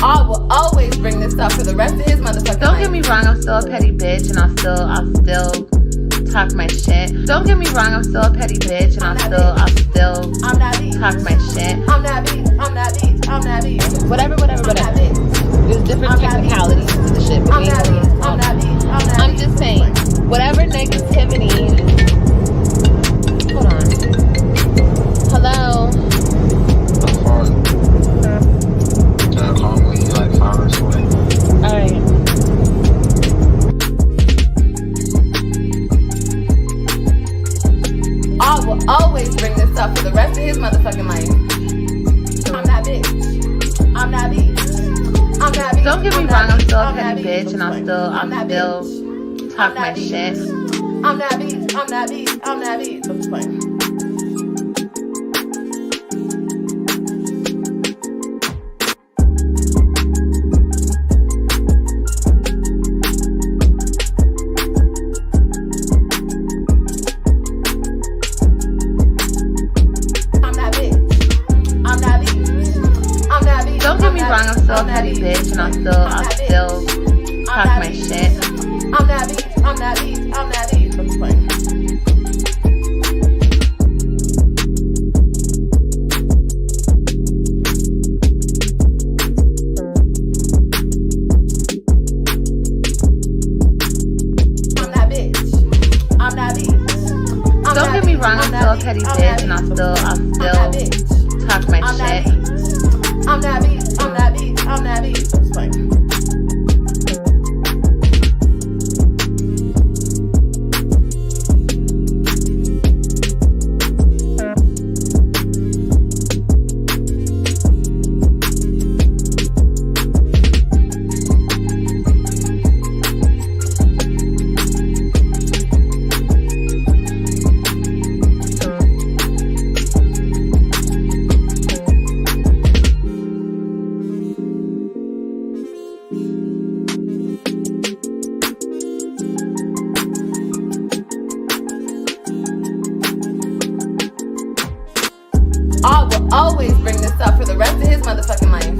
I will always bring this up for the rest of his motherfucking Don't get me wrong, I'm still a petty bitch and I'll still talk my shit. Don't get me wrong, I'm still a petty bitch and I'll still talk my shit. I'm that bitch. Whatever. There's different technicalities to the shit. But I'm just saying, whatever negativity. Hold on. Hello. Call me like 5 hours away. Alright. I will always bring this up for the rest of his motherfucking life. I'm that bitch. Don't get me wrong, I'm still a petty bitch and I'll still talk my shit. I'm that bitch. I'm just playing. I'm still a petty bitch and I'll still talk my shit. I'm that bitch. I'm just playing. Don't get me wrong, I'm still a petty bitch and I'll still talk my shit. I'm that bitch. I'm just playing. I will always bring this up for the rest of his motherfucking life.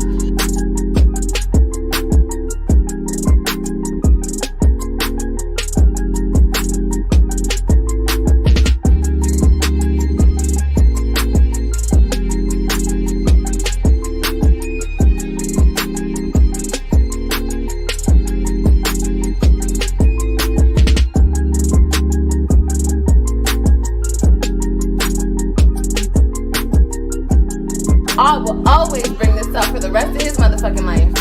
I will always bring this up for the rest of his motherfucking life.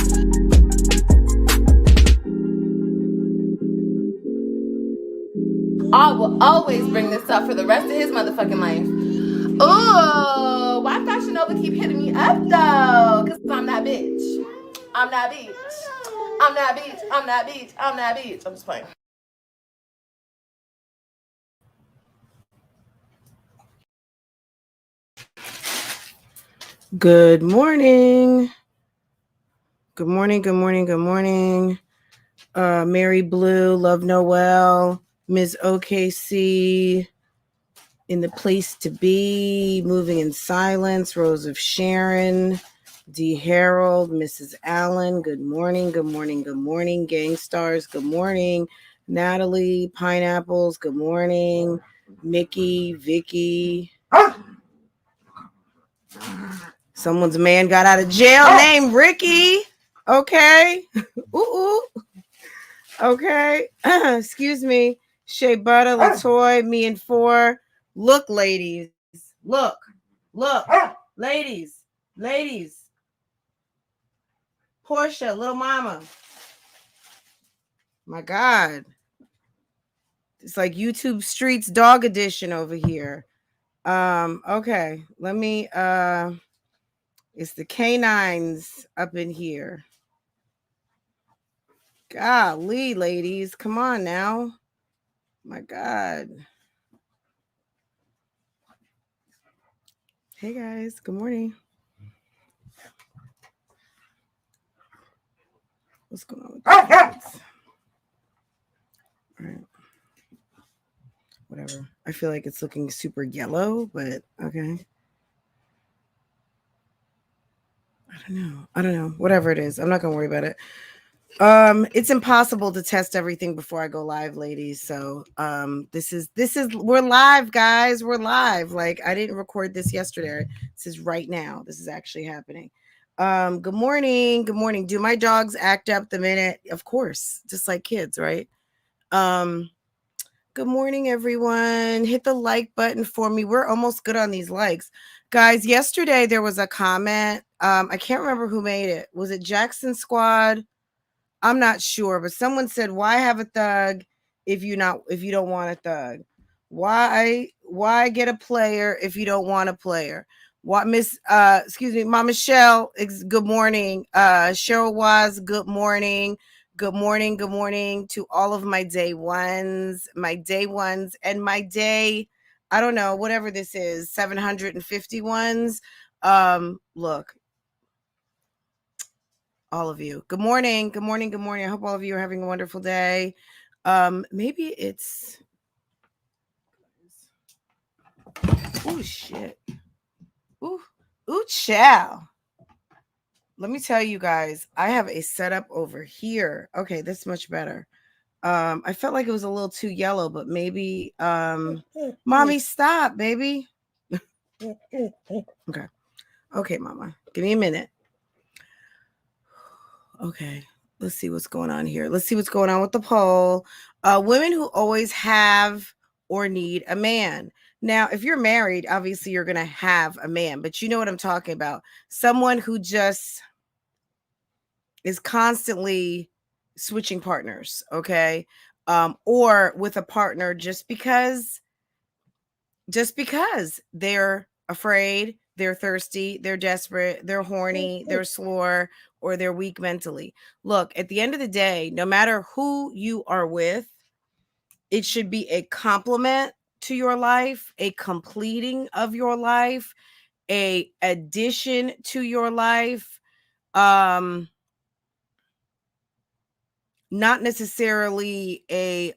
I will always bring this up for the rest of his motherfucking life. Ooh, why Fashion Nova keep hitting me up though? Cause I'm that bitch. I'm that bitch. I'm just playing. Good morning. Good morning. Mary Blue, Love Noel, Ms. OKC, In the Place to Be, Moving in Silence, Rose of Sharon, D. Harold, Mrs. Allen, good morning. Gang Stars, good morning. Natalie, Pineapples, good morning. Mickey, Vicky. Someone's man got out of jail named Ricky. Okay. Ooh. Okay. Excuse me. Shea Butter, Latoy, me and 4. Look, ladies. Look. Ladies. Portia, little mama. My God. It's like YouTube Streets Dog Edition over here. Okay. Let me it's the canines up in here. Golly, ladies. Come on now. My God. Hey, guys. Good morning. What's going on with this? All right. Whatever. I feel like it's looking super yellow, but okay. I don't know. Whatever it is, I'm not gonna worry about it. It's impossible to test everything before I go live, ladies. So this is we're live, guys. We're live. Like, I didn't record this yesterday. This is right now. This is actually happening. Good morning. Good morning. Do my dogs act up the minute? Of course, just like kids, right? Good morning, everyone. Hit the like button for me. We're almost good on these likes. Guys, yesterday there was a comment. I can't remember who made it. Was it Jackson Squad? I'm not sure, but someone said, "Why have a thug if you don't want a thug? Why get a player if you don't want a player?" What excuse me, Mama Michelle, good morning. Cheryl was good morning. Good morning to all of my day ones, and my day, I don't know, whatever this is, 750 ones. Look, all of you. Good morning. Good morning. Good morning. I hope all of you are having a wonderful day. Maybe it's oh shit. Ooh, chow. Let me tell you guys, I have a setup over here. Okay, that's much better. I felt like it was a little too yellow, but maybe mommy, stop, baby. Okay. Okay, mama. Give me a minute. Okay, let's see what's going on here. Let's see what's going on with the poll. Women who always have or need a man. Now, if you're married, obviously you're going to have a man, but you know what I'm talking about. Someone who just is constantly switching partners, okay? Or with a partner just because they're afraid, they're thirsty, they're desperate, they're horny, they're sore, or they're weak mentally. Look, at the end of the day, no matter who you are with, it should be a complement to your life, a completing of your life, a addition to your life. Not necessarily a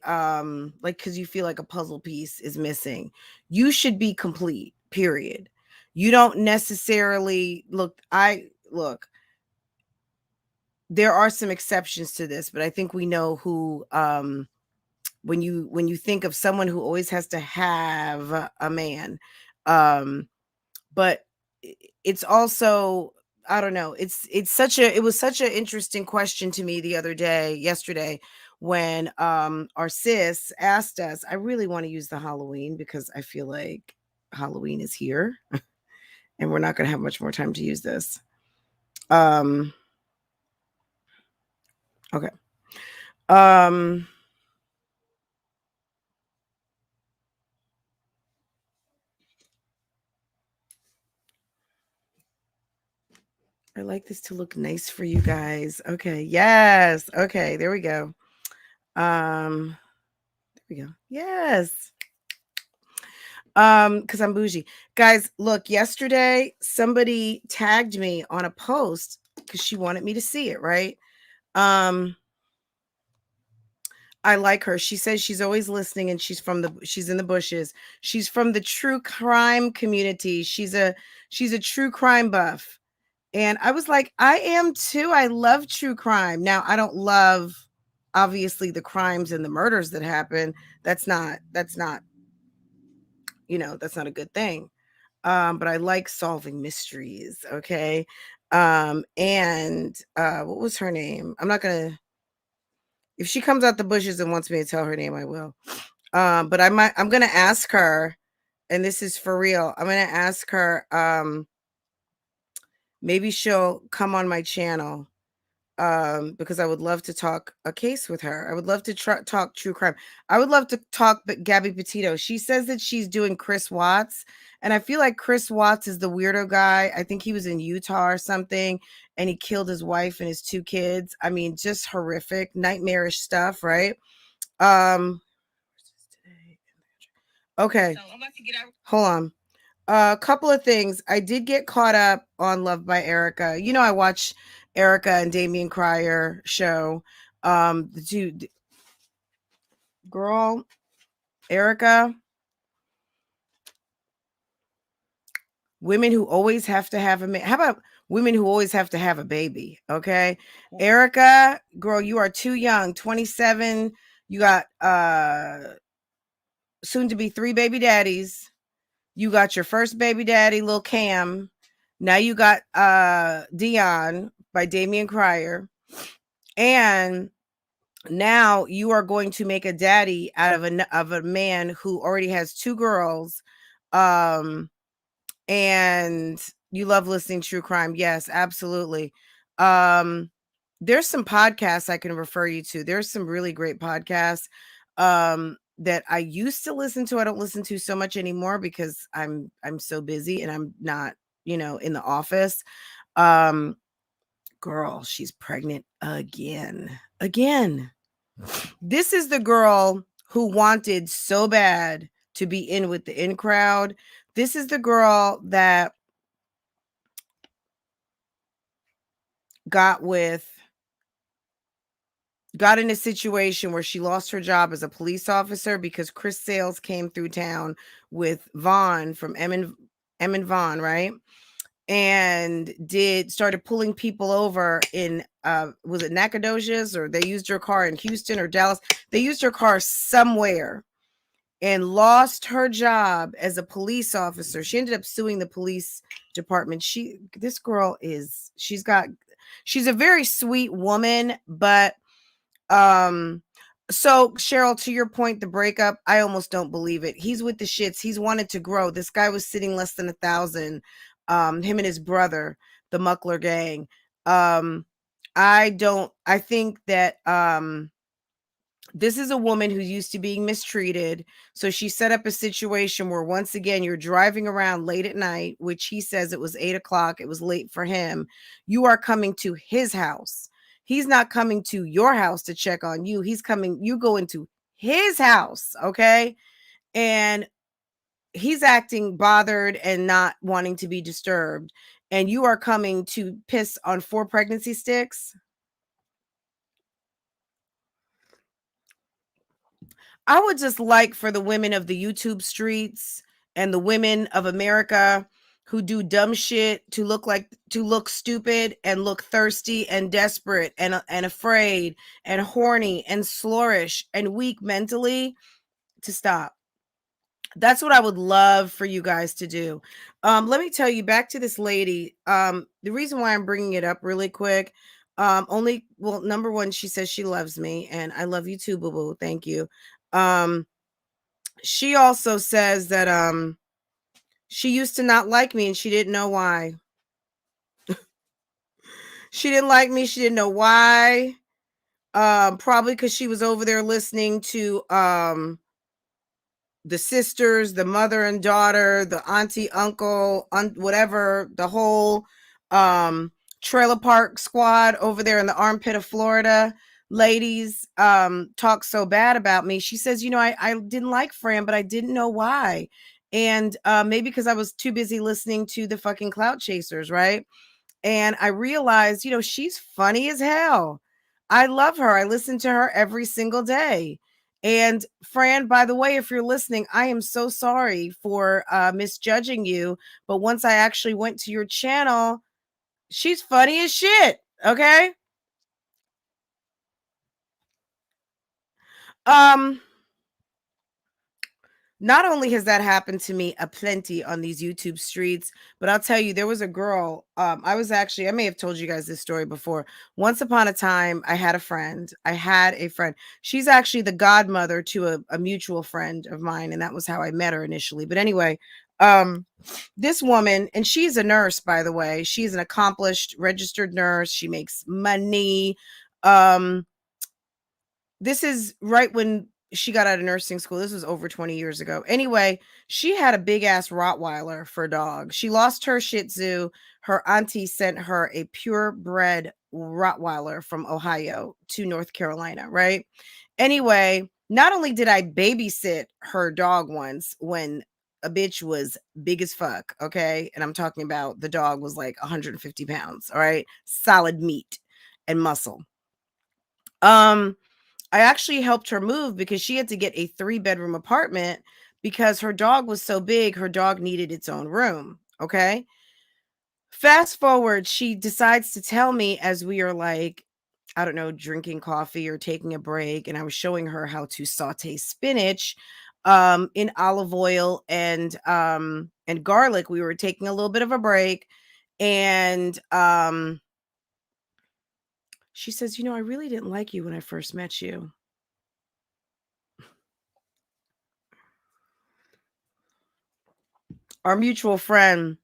like, because you feel like a puzzle piece is missing. You should be complete, period. You don't necessarily look, there are some exceptions to this, but I think we know who. When you think of someone who always has to have a man, but it's also, I don't know, it was such an interesting question to me yesterday when our sis asked us. I really want to use the Halloween because I feel like Halloween is here and we're not going to have much more time to use this. Okay. I like this to look nice for you guys. Okay. Yes. Okay. There we go. There we go. Yes. Because I'm bougie. Guys, look, yesterday somebody tagged me on a post because she wanted me to see it, right? I like her. She says she's always listening and she's in the bushes. She's from the true crime community. She's a true crime buff. And I was like, I am too. I love true crime. Now, I don't love obviously the crimes and the murders that happen. That's not, that's not a good thing. But I like solving mysteries. Okay. And what was her name? I'm not gonna, if she comes out the bushes and wants me to tell her name, I will. But I'm gonna ask her, and this is for real. I'm gonna ask her, maybe she'll come on my channel. Because I would love to talk a case with her. I would love to talk true crime. I would love to talk Gabby Petito. She says that she's doing Chris Watts, and I feel like Chris Watts is the weirdo guy. I think he was in Utah or something, and he killed his wife and his 2 kids. I mean, just horrific, nightmarish stuff, right? Okay. Hold on. A couple of things. I did get caught up on Love by Erica. You know, I watch Erica and Damien Cryer show. The two, girl, Erica. Women who always have to have a man. How about women who always have to have a baby? Okay. Erica, girl, you are too young. 27. You got soon to be 3 baby daddies. You got your first baby daddy, Lil Cam. Now you got Dion by Damian Cryer. And now you are going to make a daddy out of a man who already has 2 girls. And you love listening to true crime. Yes, absolutely. There's some podcasts I can refer you to. There's some really great podcasts that I used to listen to. I don't listen to so much anymore because I'm so busy and I'm not, in the office. Girl, she's pregnant again. This is the girl who wanted so bad to be in with the in crowd. This is the girl that got in a situation where she lost her job as a police officer because Chris Sales came through town with Vaughn from M and Vaughn, right? And started pulling people over in was it Nacogdoches, or they used her car in Houston or Dallas. They used her car somewhere and lost her job as a police officer. She ended up suing the police department. This girl she's a very sweet woman, but so Cheryl, to your point, the breakup, I almost don't believe it. He's with the shits. He's wanted to grow. This guy was sitting less than 1,000. Him and his brother, the Muckler gang. I think that this is a woman who's used to being mistreated. So she set up a situation where, once again, you're driving around late at night, which he says it was 8 o'clock. It was late for him. You are coming to his house. He's not coming to your house to check on you. You go into his house. Okay. And he's acting bothered and not wanting to be disturbed. And you are coming to piss on 4 pregnancy sticks. I would just like for the women of the YouTube streets and the women of America who do dumb shit to look stupid and look thirsty and desperate and afraid and horny and slorish and weak mentally to stop. That's what I would love for you guys to do. Let me tell you, back to this lady. The reason why I'm bringing it up really quick, number one, she says she loves me, and I love you too, boo boo. Thank you. She also says that she used to not like me and she didn't know why. She didn't like me. She didn't know why. Probably because she was over there listening to the sisters, the mother and daughter, the auntie, uncle, whatever, the whole trailer park squad over there in the armpit of Florida. Ladies talk so bad about me. She says, I didn't like Fran, but I didn't know why. And maybe because I was too busy listening to the fucking clout chasers, right? And I realized, she's funny as hell. I love her. I listen to her every single day. And Fran, by the way, if you're listening, I am so sorry for misjudging you. But once I actually went to your channel, she's funny as shit. Okay. Not only has that happened to me aplenty on these YouTube streets, but I'll tell you, there was a girl. I may have told you guys this story before. Once upon a time, I had a friend. She's actually the godmother to a mutual friend of mine. And that was how I met her initially. But anyway, this woman, and she's a nurse, by the way, she's an accomplished registered nurse. She makes money. This is right when she got out of nursing school. This was over 20 years ago. Anyway, she had a big ass Rottweiler for a dog. She lost her Shih Tzu. Her auntie sent her a purebred Rottweiler from Ohio to North Carolina, right? Anyway, not only did I babysit her dog once when a bitch was big as fuck, okay? And I'm talking about the dog was like 150 pounds, all right? Solid meat and muscle. I actually helped her move because she had to get a 3-bedroom apartment because her dog was so big. Her dog needed its own room. Okay. Fast forward, she decides to tell me as we are like, I don't know, drinking coffee or taking a break. And I was showing her how to saute spinach in olive oil and garlic. We were taking a little bit of a break. And she says, you know, I really didn't like you when I first met you. Our mutual friend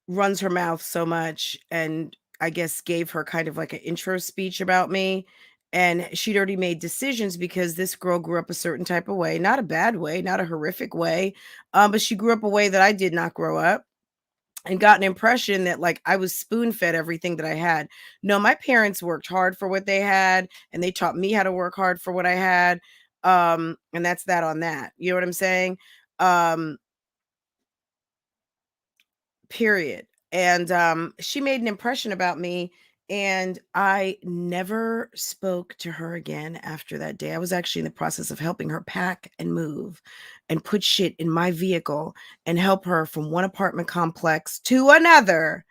runs her mouth so much and I guess gave her kind of like an intro speech about me. And she'd already made decisions because this girl grew up a certain type of way, not a bad way, not a horrific way, but she grew up a way that I did not grow up, and got an impression that like I was spoon fed everything that I had. No, my parents worked hard for what they had and they taught me how to work hard for what I had. And that's that on that. You know what I'm saying? Period. And she made an impression about me, and I never spoke to her again after that day. I was actually in the process of helping her pack and move and put shit in my vehicle and help her from one apartment complex to another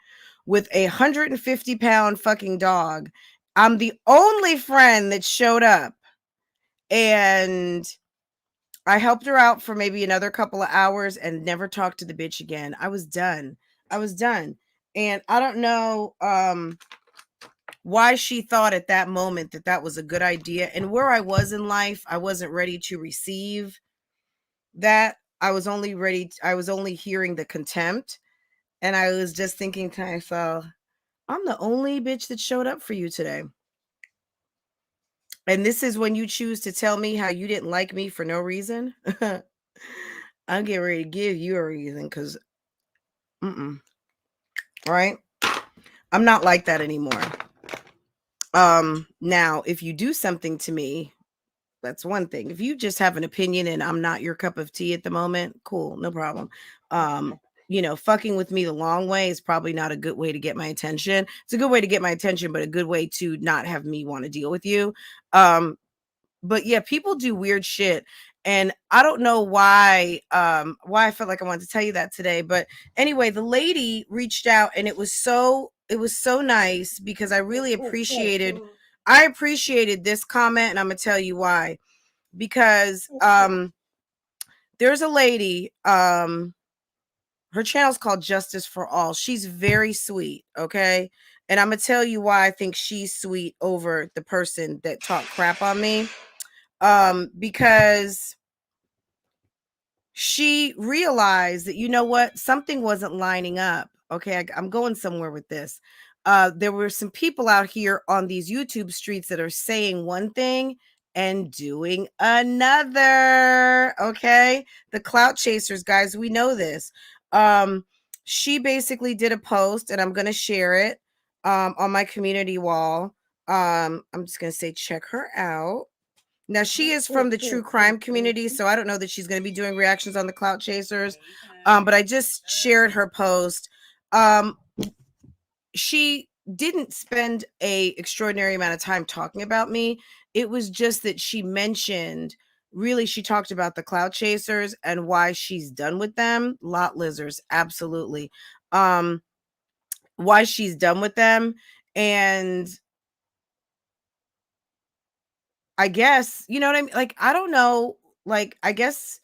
with a 150-pound fucking dog. I'm the only friend that showed up, and I helped her out for maybe another couple of hours and never talked to the bitch again. I was done. And I don't know why she thought at that moment that that was a good idea. And where I was in life, I wasn't ready to receive that. I was only hearing the contempt. And I was just thinking to myself, I'm the only bitch that showed up for you today. And this is when you choose to tell me how you didn't like me for no reason. I'm getting ready to give you a reason because, right? I'm not like that anymore. Now, if you do something to me, that's one thing. If you just have an opinion and I'm not your cup of tea at the moment, cool, no problem. You know, fucking with me the long way is probably not a good way to get my attention. It's a good way to get my attention, but a good way to not have me want to deal with you. But yeah, people do weird shit. And I don't know why I felt like I wanted to tell you that today. But anyway, the lady reached out and it was so nice because I really appreciated this comment, and I'm gonna tell you why. Because there's a lady, her channel's called Justice for All. She's very sweet, okay? And I'm gonna tell you why I think she's sweet over the person that talked crap on me. Because she realized that, you know what, something wasn't lining up. Okay, I'm going somewhere with this. There were some people out here on these YouTube streets that are saying one thing and doing another. Okay, the clout chasers, guys, we know this. She basically did a post, and I'm gonna share it on my community wall. I'm just gonna say check her out. Now, she is from the true crime community, so I don't know that she's going to be doing reactions on the clout chasers. But I just shared her post. She didn't spend a extraordinary amount of time talking about me. It was just that she mentioned, really, she talked about the clout chasers and why she's done with them. Lot lizards, absolutely. Why she's done with them. And I guess, you know what I mean? Like, I don't know. Like, I guess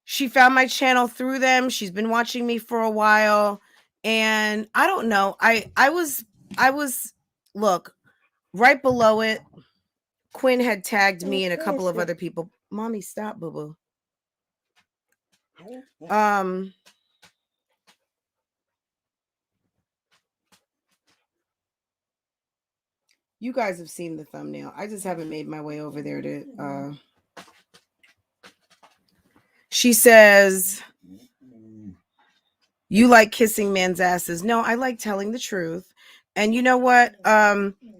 she found my channel through them. She's been watching me for a while. And I don't know. I was, look, right below it, Quinn had tagged me and a couple of other people. Mommy, stop, boo-boo. You guys have seen the thumbnail. I just haven't made my way over there to she says, you like kissing men's asses. No, I like telling the truth. And you know what?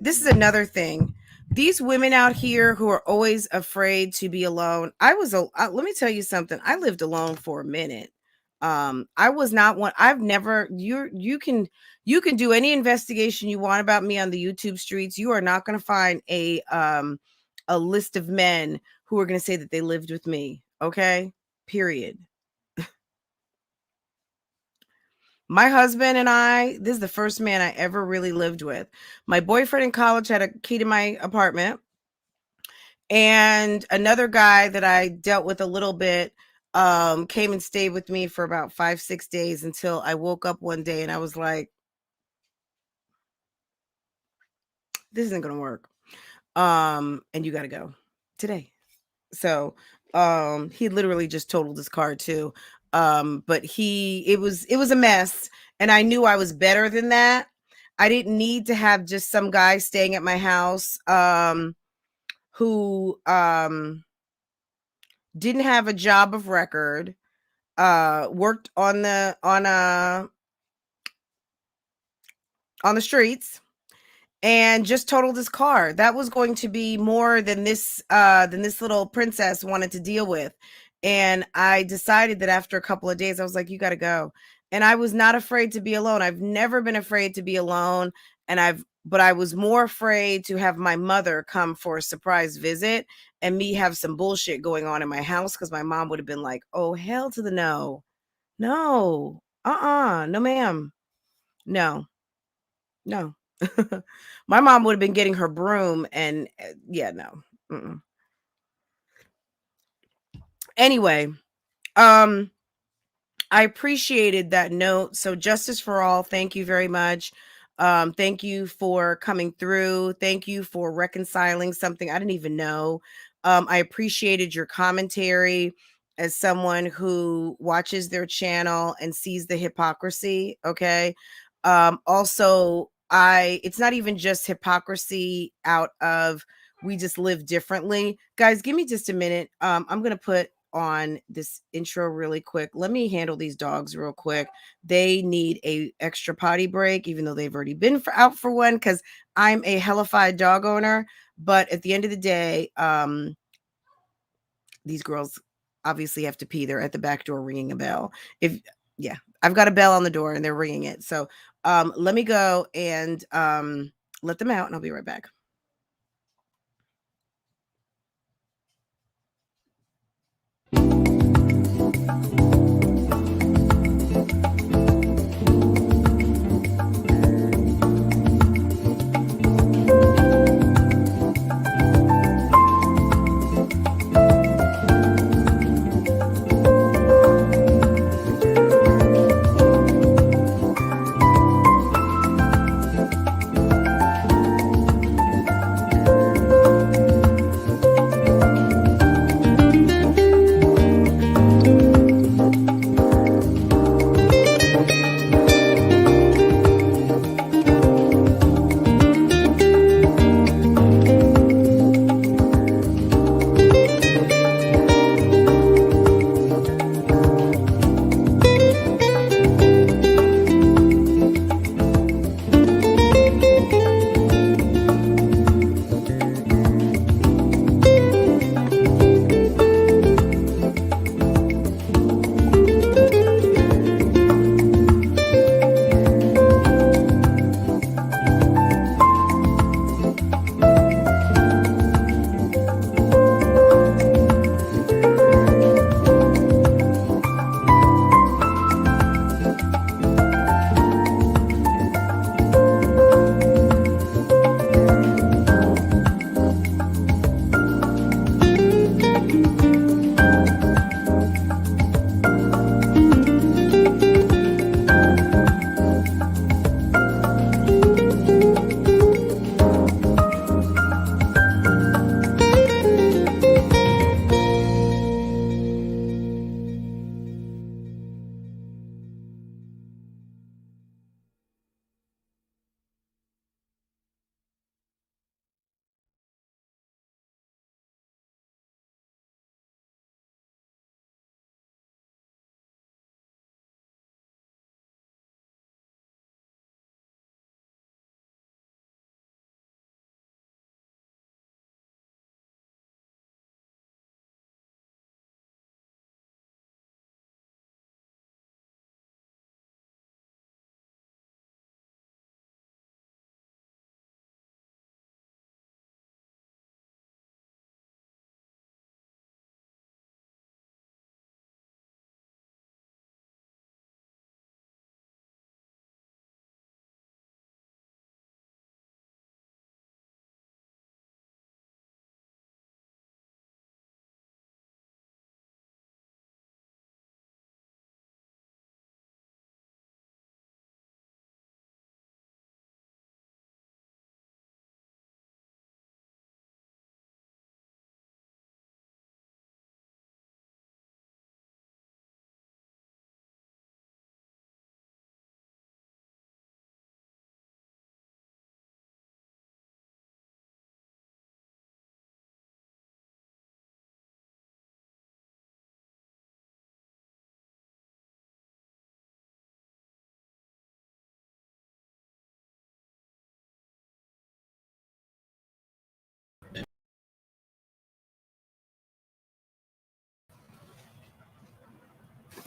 This is another thing. These women out here who are always afraid to be alone. Let me tell you something. I lived alone for a minute. I was not one. I've never, you can do any investigation you want about me on the YouTube streets. You are not going to find a list of men who are going to say that they lived with me. Okay. Period. My husband and I, this is the first man I ever really lived with. My boyfriend in college had a key to my apartment. And another guy that I dealt with a little bit came and stayed with me for about 5-6 days until I woke up one day and I was like, this isn't going to work. And you got to go today. So he literally just totaled his car too. But it was a mess. And I knew I was better than that. I didn't need to have just some guy staying at my house who didn't have a job of record, worked on the streets, and just totaled his car. That was going to be more than this little princess wanted to deal with. And I decided that after a couple of days, I was like, you got to go. And I was not afraid to be alone. I've never been afraid to be alone. But I was more afraid to have my mother come for a surprise visit and me have some bullshit going on in my house, because my mom would have been like, oh, hell to the no. No. No, ma'am. No. My mom would have been getting her broom and yeah, no. Mm-mm. Anyway, I appreciated that note. So Justice for All, thank you very much. Thank you for coming through. Thank you for reconciling something I didn't even know. I appreciated your commentary as someone who watches their channel and sees the hypocrisy. Okay. Also, it's not even just hypocrisy out of we just live differently. Guys, give me just a minute. I'm going to put on this intro really quick. Let me handle these dogs real quick. They need a extra potty break, even though they've already been out for one, because I'm a hellified dog owner. But at the end of the day, these girls obviously have to pee. They're at the back door ringing a bell. I've got a bell on the door and they're ringing it. So let me go and let them out and I'll be right back.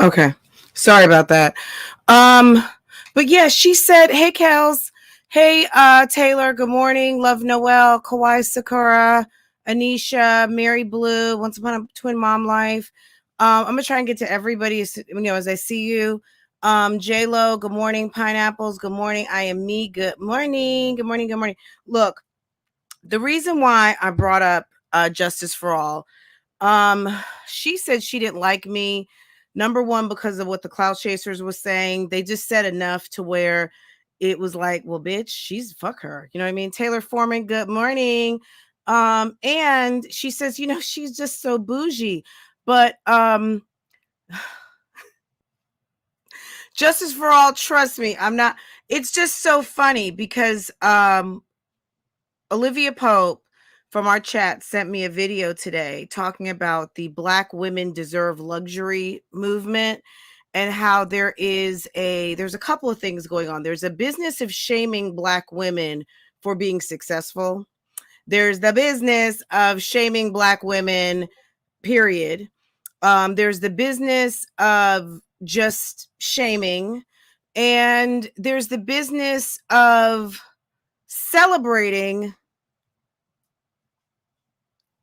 Okay. Sorry about that. But yeah, she said, hey, Kels. Hey, Taylor. Good morning. Love Noel, Kawhi Sakura, Anisha, Mary Blue, Once Upon a Twin Mom Life. I'm going to try and get to everybody, as I see you. J-Lo, good morning. Pineapples, good morning. I am me. Good morning. Good morning. Good morning. Look, the reason why I brought up Justice for All, she said she didn't like me. Number one, because of what the Cloud Chasers was saying. They just said enough to where it was like, well, bitch, she's fuck her. You know what I mean? Taylor Foreman, good morning. And she says, she's just so bougie. But Justice for All, trust me, I'm not. It's just so funny because Olivia Pope from our chat sent me a video today talking about the Black Women Deserve Luxury movement and how there's a couple of things going on. There's a business of shaming Black women for being successful. There's the business of shaming Black women, period. There's the business of just shaming, and there's the business of celebrating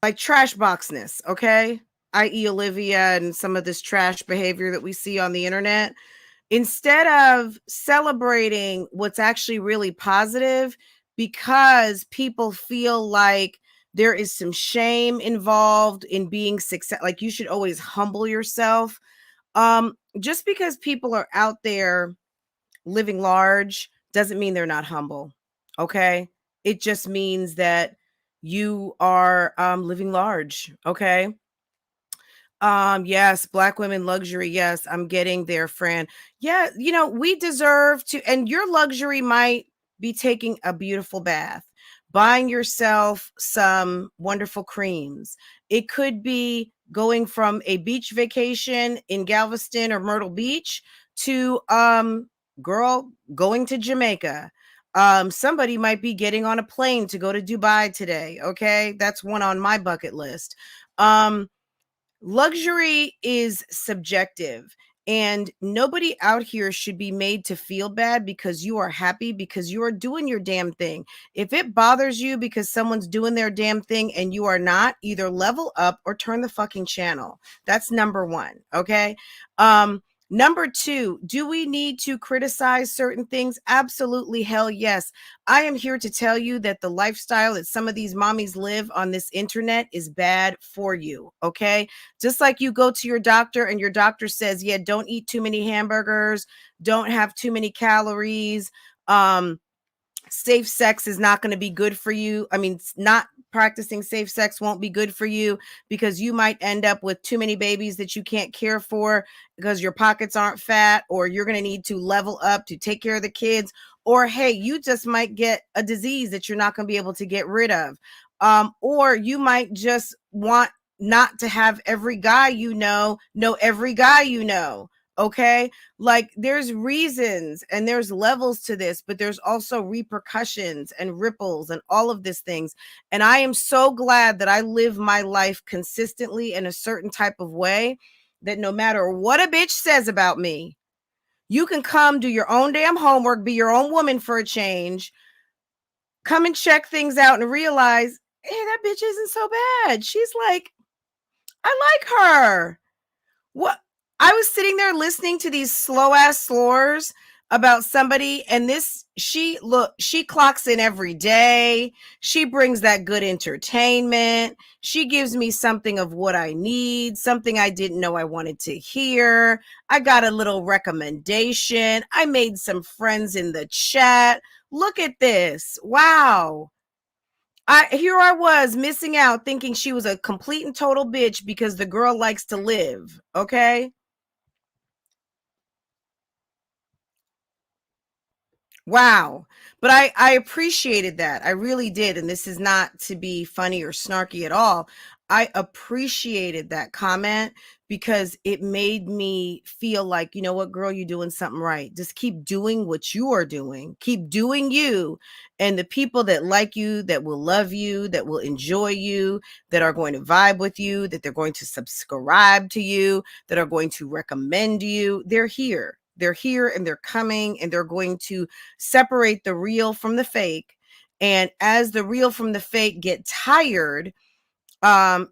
like trash boxness, okay? I.e. Olivia and some of this trash behavior that we see on the internet. Instead of celebrating what's actually really positive, because people feel like there is some shame involved in being success, like you should always humble yourself. Just because people are out there living large doesn't mean they're not humble, okay? It just means that you are living large, okay? Yes, Black women luxury. Yes, I'm getting there, Fran. Yeah, we deserve to, and your luxury might be taking a beautiful bath, buying yourself some wonderful creams. It could be going from a beach vacation in Galveston or Myrtle Beach to girl going to Jamaica. Somebody might be getting on a plane to go to Dubai today. Okay, that's one on my bucket list. Luxury is subjective, and nobody out here should be made to feel bad because you are happy, because you are doing your damn thing. If it bothers you because someone's doing their damn thing and you are not, either level up or turn the fucking channel. That's number one. Okay. Number two, do we need to criticize certain things? Absolutely, hell yes. I am here to tell you that the lifestyle that some of these mommies live on this internet is bad for you, okay? Just like you go to your doctor and your doctor says, yeah, don't eat too many hamburgers, don't have too many calories, safe sex is not going to be good for you. I mean, not practicing safe sex won't be good for you because you might end up with too many babies that you can't care for because your pockets aren't fat, or you're going to need to level up to take care of the kids, or hey, you just might get a disease that you're not going to be able to get rid of. Or you might just want not to have every guy know every guy okay? Like there's reasons and there's levels to this, but there's also repercussions and ripples and all of these things. And I am so glad that I live my life consistently in a certain type of way that no matter what a bitch says about me, you can come do your own damn homework, be your own woman for a change, come and check things out and realize, hey, that bitch isn't so bad. She's like, I like her. What? I was sitting there listening to these slow ass slurs about somebody, and she clocks in every day. She brings that good entertainment. She gives me something of what I need, something I didn't know I wanted to hear. I got a little recommendation. I made some friends in the chat. Look at this. Wow. Here I was missing out thinking she was a complete and total bitch because the girl likes to live. Okay. Wow. But I appreciated that. I really did. And this is not to be funny or snarky at all. I appreciated that comment because it made me feel like, you know what, girl, you're doing something right. Just keep doing what you are doing. Keep doing you. And the people that like you, that will love you, that will enjoy you, that are going to vibe with you, that they're going to subscribe to you, that are going to recommend you, they're here. They're here and they're coming and they're going to separate the real from the fake. And as the real from the fake get tired, I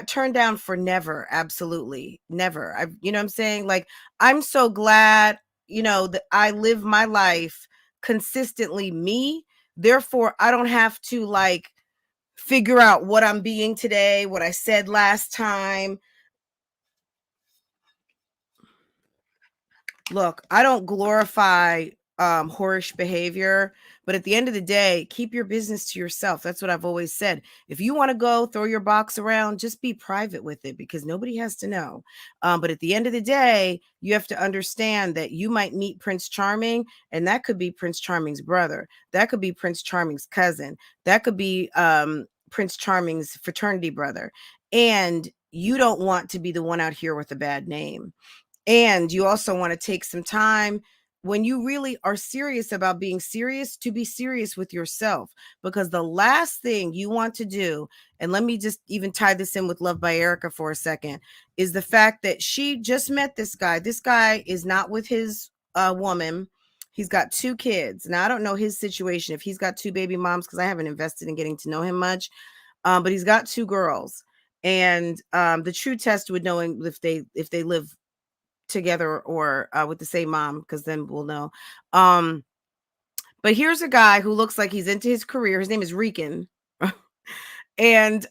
turned down for never, absolutely never. You know what I'm saying? Like, I'm so glad, you know, that I live my life consistently me. Therefore, I don't have to like figure out what I'm being today, what I said last time. Look, I don't glorify whorish behavior, but at the end of the day, keep your business to yourself. That's what I've always said. If you want to go throw your box around, just be private with it because nobody has to know. But at the end of the day, you have to understand that you might meet Prince Charming, and that could be Prince Charming's brother. That could be Prince Charming's cousin. That could be Prince Charming's fraternity brother. And you don't want to be the one out here with a bad name. And you also want to take some time when you really are serious about being serious to be serious with yourself, because the last thing you want to do, and let me just even tie this in with Love by Erica for a second, is the fact that she just met this guy. This guy is not with his woman. He's got 2 kids. Now, I don't know his situation, if he's got 2 baby moms, because I haven't invested in getting to know him much. But he's got 2 girls. And the true test would know if they live together or with the same mom, because then we'll know. But here's a guy who looks like he's into his career. His name is Rican. And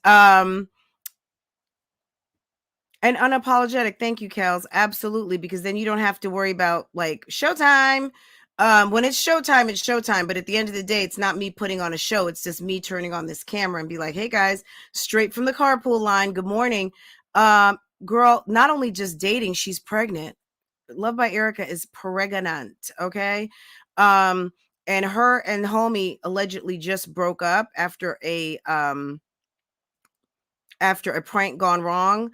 unapologetic. Thank you, Kels. Absolutely, because then you don't have to worry about like showtime. When it's showtime, it's showtime. But at the end of the day, it's not me putting on a show. It's just me turning on this camera and be like, hey guys, straight from the carpool line. Good morning. Girl, not only just dating, she's pregnant. Love by Erica is pregnant. Okay. And her and homie allegedly just broke up after a prank gone wrong.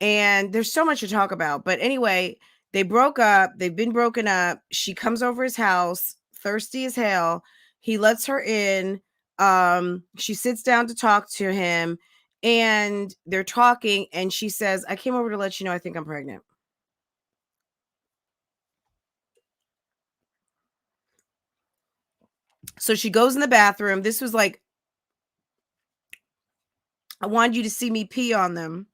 And there's so much to talk about. But anyway, they broke up. They've been broken up. She comes over his house, thirsty as hell. He lets her in. She sits down to talk to him, and they're talking. And she says, I came over to let you know I think I'm pregnant. So she goes in the bathroom. This was like, I wanted you to see me pee on them.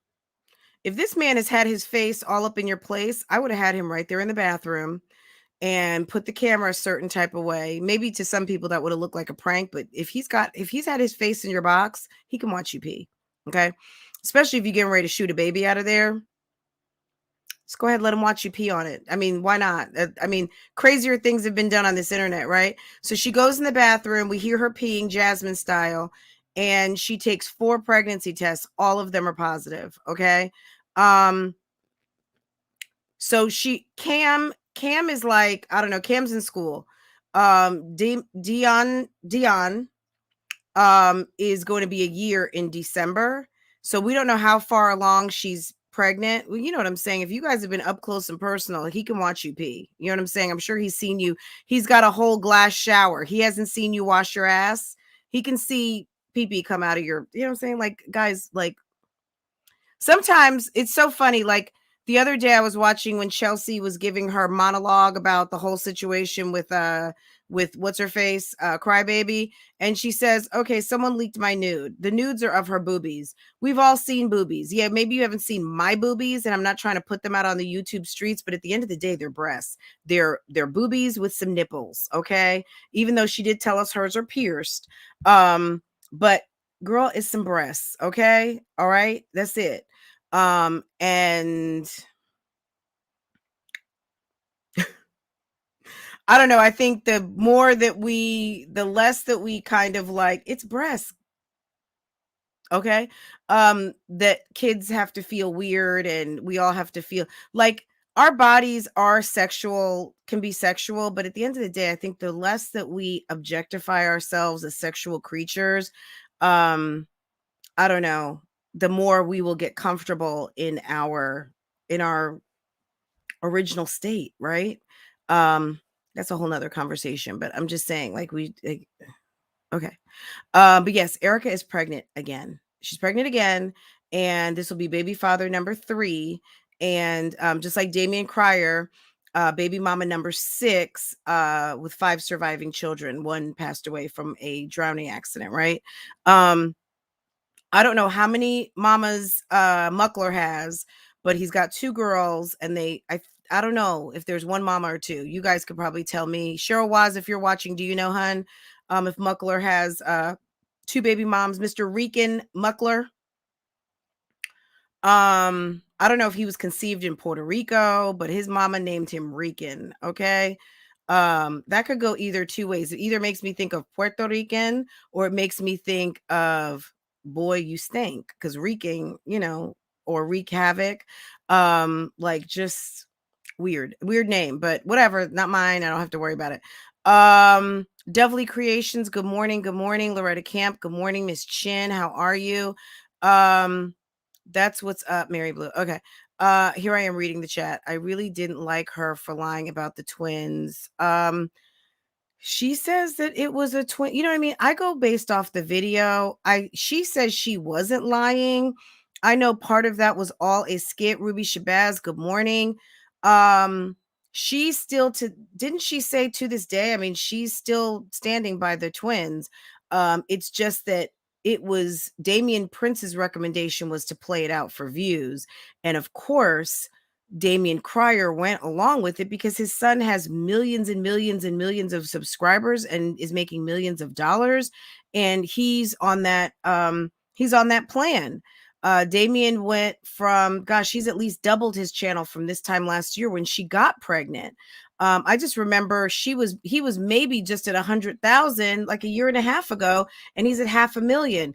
If this man has had his face all up in your place, I would have had him right there in the bathroom and put the camera a certain type of way. Maybe to some people that would have looked like a prank, but if he's had his face in your box, he can watch you pee. Okay. Especially if you're getting ready to shoot a baby out of there. Let's go ahead and let him watch you pee on it. I mean, why not? I mean, crazier things have been done on this internet, right? So she goes in the bathroom. We hear her peeing Jasmine style, and she takes 4 pregnancy tests. All of them are positive. Okay. So Cam is like, I don't know, Cam's in school. Dion is going to be a year in December. So we don't know how far along she's pregnant. Well, you know what I'm saying? If you guys have been up close and personal, he can watch you pee. You know what I'm saying? I'm sure he's seen you. He's got a whole glass shower. He hasn't seen you wash your ass. He can see pee-pee come out of your, you know what I'm saying? Like, guys, like, sometimes it's so funny. Like, the other day I was watching when Chelsea was giving her monologue about the whole situation with what's her face, Crybaby. And she says, okay, someone leaked my nude. The nudes are of her boobies. We've all seen boobies. Yeah, maybe you haven't seen my boobies, and I'm not trying to put them out on the YouTube streets, but at the end of the day, they're breasts. They're boobies with some nipples, okay? Even though she did tell us hers are pierced. But girl, it's some breasts, okay? All right, that's it. And I don't know. I think the less that we kind of like, it's breasts. Okay. That kids have to feel weird, and we all have to feel like our bodies are sexual, can be sexual. But at the end of the day, I think the less that we objectify ourselves as sexual creatures, I don't know. the more we will get comfortable in our original state, right? That's a whole nother conversation, but I'm just saying, like, okay. But yes, Erica is pregnant again. She's pregnant again, and this will be baby father number 3. And just like Damian Cryer, baby mama number 6, with 5 surviving children. 1 passed away from a drowning accident, right? I don't know how many mamas Muckler has, but he's got 2 girls, and I don't know if there's 1 mama or 2. You guys could probably tell me. Cheryl Waz, if you're watching, do you know, hun? If Muckler has 2 baby moms, Mr. Rican Muckler. I don't know if he was conceived in Puerto Rico, but his mama named him Rican. Okay. That could go either 2 ways. It either makes me think of Puerto Rican, or it makes me think of boy, you stink, because reeking, or wreak havoc. Like, just weird name, but whatever, not mine. I don't have to worry about it. Devilly Creations, good morning. Loretta Camp, good morning. Miss Chin, how are you? That's what's up, Mary Blue. Okay. Here I am reading the chat. I really didn't like her for lying about the twins. She says that it was a twin. You know what I mean? I go based off the video. She says she wasn't lying. I know part of that was all a skit. Ruby Shabazz, good morning. She still didn't she say to this day? I mean, she's still standing by the twins. It's just that it was Damian Prince's recommendation was to play it out for views. And of course, Damian Cryer went along with it because his son has millions and millions and millions of subscribers and is making millions of dollars. And he's on that plan. Damian went from, gosh, he's at least doubled his channel from this time last year when she got pregnant. I just remember he was maybe just at 100,000 like a year and a half ago, and he's at 500,000.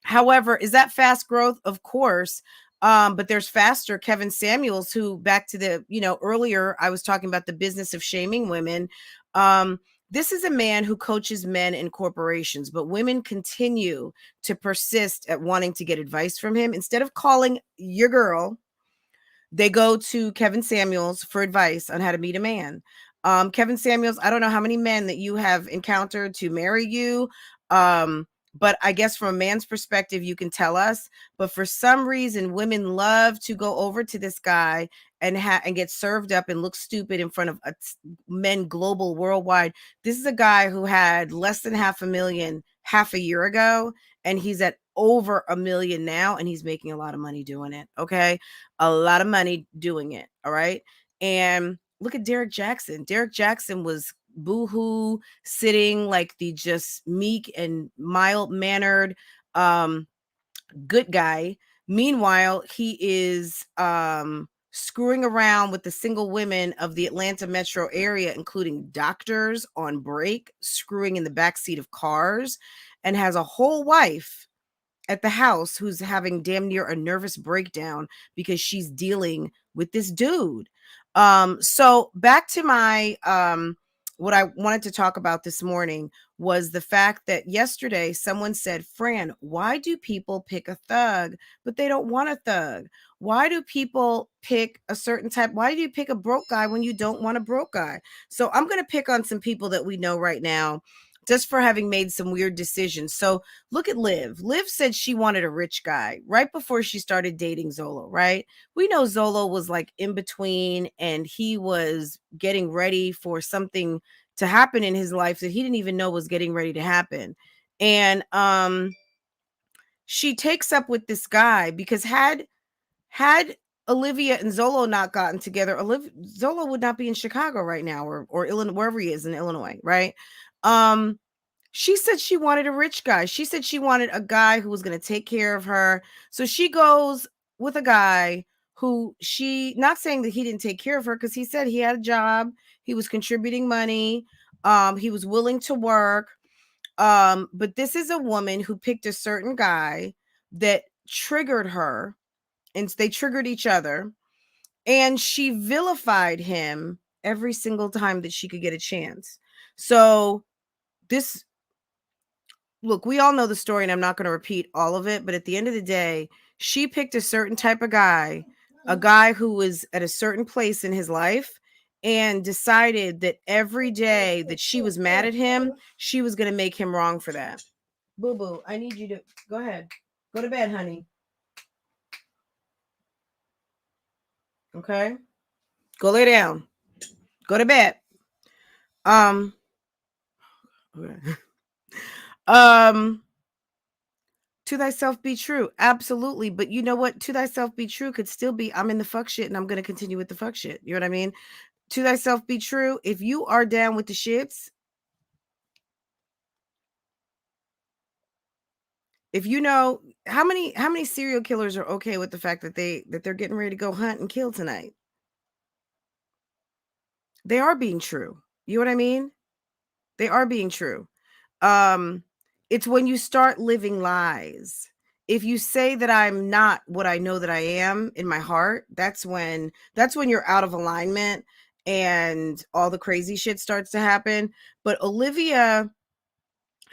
However, is that fast growth? Of course. But there's faster Kevin Samuels, who, back to the, earlier I was talking about the business of shaming women. This is a man who coaches men in corporations, but women continue to persist at wanting to get advice from him. Instead of calling your girl, they go to Kevin Samuels for advice on how to meet a man. Kevin Samuels, I don't know how many men that you have encountered to marry you. But I guess from a man's perspective, you can tell us. But for some reason, women love to go over to this guy and get served up and look stupid in front of men global, worldwide. This is a guy who had less than 500,000 half a year ago, and he's at over 1 million now, and he's making a lot of money doing it. Okay. A lot of money doing it. All right. And look at Derek Jackson. Derek Jackson was boohoo, sitting like the just meek and mild mannered good guy. Meanwhile, he is screwing around with the single women of the Atlanta metro area, including doctors on break, screwing in the backseat of cars, and has a whole wife at the house who's having damn near a nervous breakdown because she's dealing with this dude. So back to my what I wanted to talk about this morning was the fact that yesterday someone said, Fran, why do people pick a thug, but they don't want a thug? Why do people pick a certain type? Why do you pick a broke guy when you don't want a broke guy? So I'm going to pick on some people that we know right now just for having made some weird decisions. So look at Liv. Liv said she wanted a rich guy right before she started dating Zolo, right? We know Zolo was like in between, and he was getting ready for something to happen in his life that he didn't even know was getting ready to happen. And she takes up with this guy because had Olivia and Zolo not gotten together, Zolo would not be in Chicago right now, or Illinois, wherever he is in Illinois, right? She said she wanted a rich guy. She said she wanted a guy who was going to take care of her. So she goes with a guy who not saying that he didn't take care of her, because he said he had a job, he was contributing money, he was willing to work. But this is a woman who picked a certain guy that triggered her, and they triggered each other, and she vilified him every single time that she could get a chance. So this look, we all know the story and I'm not going to repeat all of it, but at the end of the day, she picked a certain type of guy, a guy who was at a certain place in his life, and decided that every day that she was mad at him, she was going to make him wrong for that. Boo boo, I need you to go ahead. Go to bed, honey. Okay? Go lay down. Go to bed. Okay. To thyself be true. Absolutely. But you know what? To thyself be true could still be I'm in the fuck shit and I'm going to continue with the fuck shit. You know what I mean? To thyself be true. If you are down with the shits, if you know how many serial killers are okay with the fact that they're getting ready to go hunt and kill tonight. They are being true. You know what I mean? They are being true. It's when you start living lies. If you say that I'm not what I know that I am in my heart, that's when you're out of alignment and all the crazy shit starts to happen. But Olivia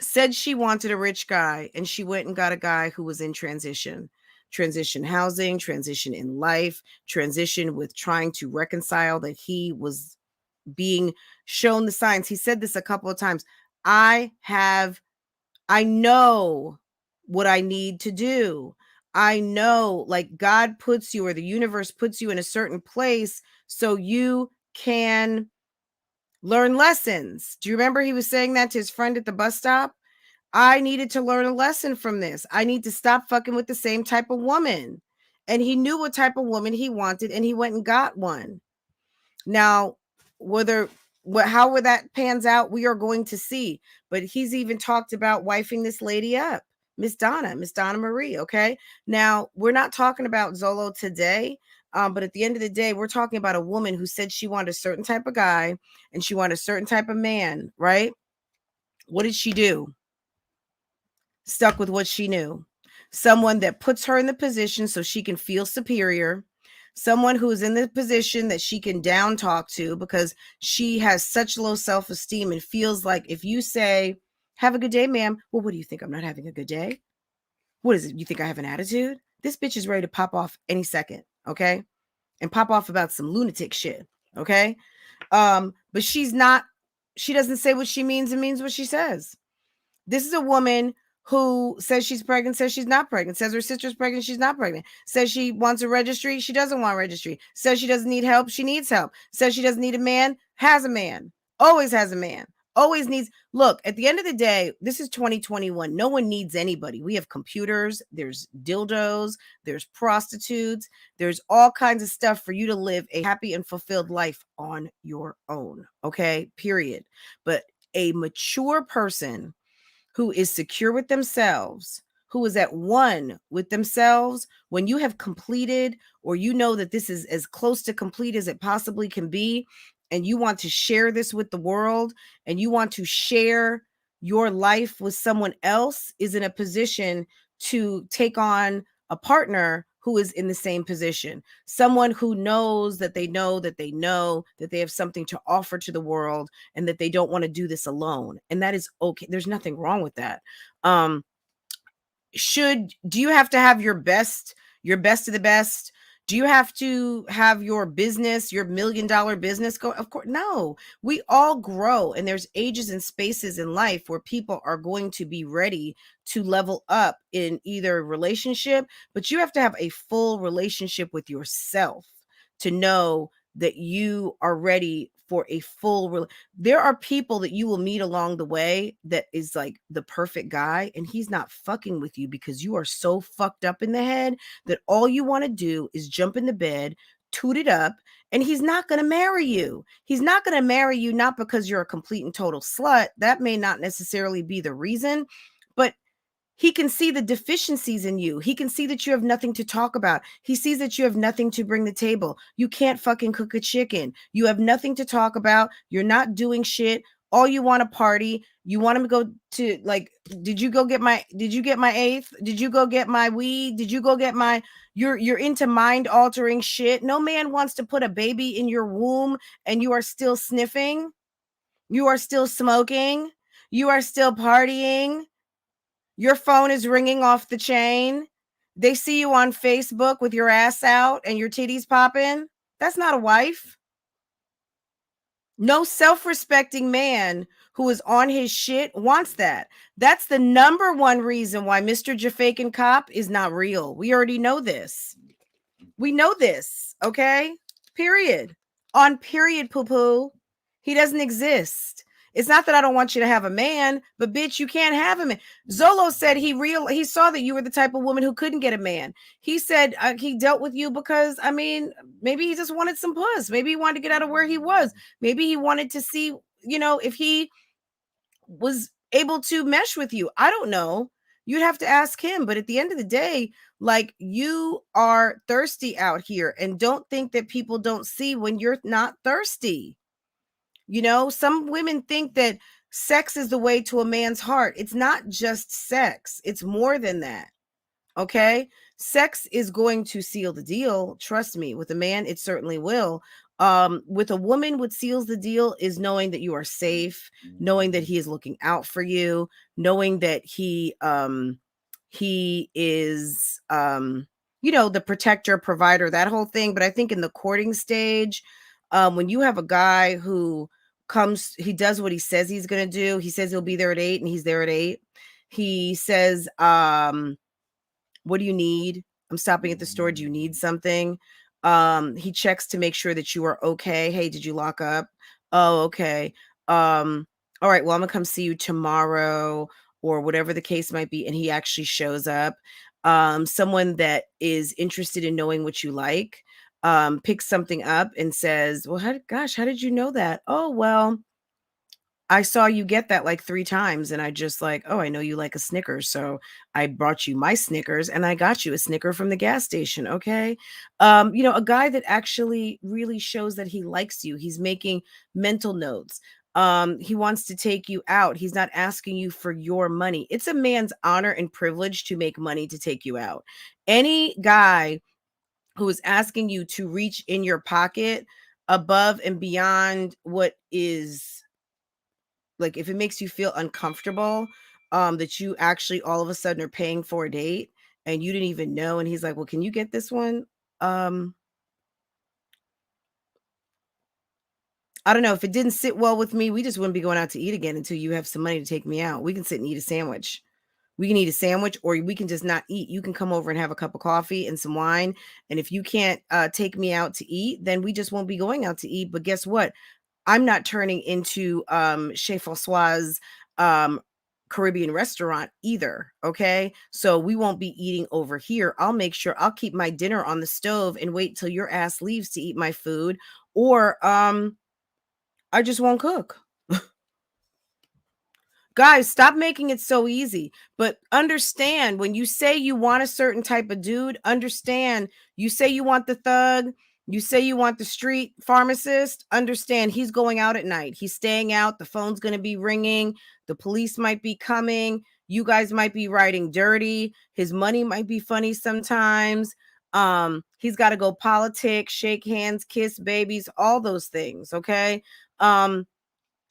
said she wanted a rich guy and she went and got a guy who was in transition housing, transition in life, transition with trying to reconcile that he was being shown the signs. He said this a couple of times. I know what I need to do. I know, like, God puts you, or the universe puts you in a certain place so you can learn lessons. Do you remember he was saying that to his friend at the bus stop? I needed to learn a lesson from this. I need to stop fucking with the same type of woman. And he knew what type of woman he wanted, and he went and got one. Now, how that pans out, we are going to see. But he's even talked about wifing this lady up, Miss Donna Marie. Okay. Now, we're not talking about Zolo today. But at the end of the day, we're talking about a woman who said she wanted a certain type of guy and she wanted a certain type of man, right? What did she do? Stuck with what she knew. Someone that puts her in the position so she can feel superior. Someone who is in the position that she can down talk to because she has such low self-esteem and feels like if you say, have a good day, ma'am. Well, what do you think? I'm not having a good day? What is it? You think I have an attitude? This bitch is ready to pop off any second. Okay. And pop off about some lunatic shit. Okay. But she doesn't say what she means and means what she says. This is a woman who says she's pregnant, says she's not pregnant, says her sister's pregnant, she's not pregnant, says she wants a registry, she doesn't want a registry, says she doesn't need help, she needs help, says she doesn't need a man, has a man, always has a man, always needs. Look, at the end of the day, this is 2021. No one needs anybody. We have computers, there's dildos, there's prostitutes, there's all kinds of stuff for you to live a happy and fulfilled life on your own. Okay, period. But a mature person who is secure with themselves, who is at one with themselves, when you have completed, or you know that this is as close to complete as it possibly can be, and you want to share this with the world, and you want to share your life with someone else, is in a position to take on a partner who is in the same position. Someone who knows that they know that they know that they have something to offer to the world and that they don't want to do this alone. And that is okay. There's nothing wrong with that. Do you have to have your best of the best? Do you have to have your business, your $1 million business go? Of course, no. We all grow, and there's ages and spaces in life where people are going to be ready to level up in either relationship, but you have to have a full relationship with yourself to know that you are ready for a there are people that you will meet along the way that is like the perfect guy, and he's not fucking with you because you are so fucked up in the head that all you want to do is jump in the bed, toot it up, and he's not going to marry you. He's not going to marry you not because you're a complete and total slut. That may not necessarily be the reason, but he can see the deficiencies in you. He can see that you have nothing to talk about. He sees that you have nothing to bring the table. You can't fucking cook a chicken. You have nothing to talk about. You're not doing shit. All you want to party. You want him to go to, like, did you get my eighth? Did you go get my weed? Did you go get my, you're into mind altering shit. No man wants to put a baby in your womb and you are still sniffing. You are still smoking. You are still partying. Your phone is ringing off the chain. They see you on Facebook with your ass out and your titties popping. That's not a wife. No self-respecting man who is on his shit wants that. That's the number one reason why Mr. Jafakin Cop is not real. We already know this. We know this, okay? Period. On period, poo-poo. He doesn't exist. It's not that I don't want you to have a man, but bitch, you can't have a man. Zolo said he saw that you were the type of woman who couldn't get a man. He said he dealt with you because, I mean, maybe he just wanted some puss. Maybe he wanted to get out of where he was. Maybe he wanted to see, you know, if he was able to mesh with you. I don't know. You'd have to ask him. But at the end of the day, like, you are thirsty out here, and don't think that people don't see when you're not thirsty. You know, some women think that sex is the way to a man's heart. It's not just sex. It's more than that. Okay? Sex is going to seal the deal. Trust me. With a man, it certainly will. With a woman, what seals the deal is knowing that you are safe, knowing that he is looking out for you, knowing that he is, you know, the protector, provider, that whole thing. But I think in the courting stage, when you have a guy who comes, he does what he says he's going to do. He says he'll be there at 8 and he's there at 8. He says, what do you need? I'm stopping at the store. Do you need something? He checks to make sure that you are okay. Hey, did you lock up? Oh, okay. All right, well, I'm gonna come see you tomorrow, or whatever the case might be. And he actually shows up. Someone that is interested in knowing what you like, picks something up and says, well, how did you know that? Oh, well, I saw you get that like 3 times, and I just like, oh, I know you like a Snickers, so I brought you my Snickers, and I got you a Snicker from the gas station. Okay. You know, a guy that actually really shows that he likes you. He's making mental notes. He wants to take you out. He's not asking you for your money. It's a man's honor and privilege to make money to take you out. Any guy who is asking you to reach in your pocket above and beyond what is, like, if it makes you feel uncomfortable, that you actually all of a sudden are paying for a date and you didn't even know, and he's like, well, can you get this one? I don't know. If it didn't sit well with me, we just wouldn't be going out to eat again until you have some money to take me out. We can sit and eat a sandwich. We can eat a sandwich, or we can just not eat. You can come over and have a cup of coffee and some wine. And if you can't take me out to eat, then we just won't be going out to eat. But guess what? I'm not turning into Chez François' Caribbean restaurant either. Okay. So we won't be eating over here. I'll make sure I'll keep my dinner on the stove and wait till your ass leaves to eat my food. Or I just won't cook. Guys, stop making it so easy. But understand, when you say you want a certain type of dude, understand, you say you want the thug, you say you want the street pharmacist, understand he's going out at night. He's staying out. The phone's going to be ringing. The police might be coming. You guys might be riding dirty. His money might be funny sometimes. He's got to go politic, shake hands, kiss babies, all those things. Okay.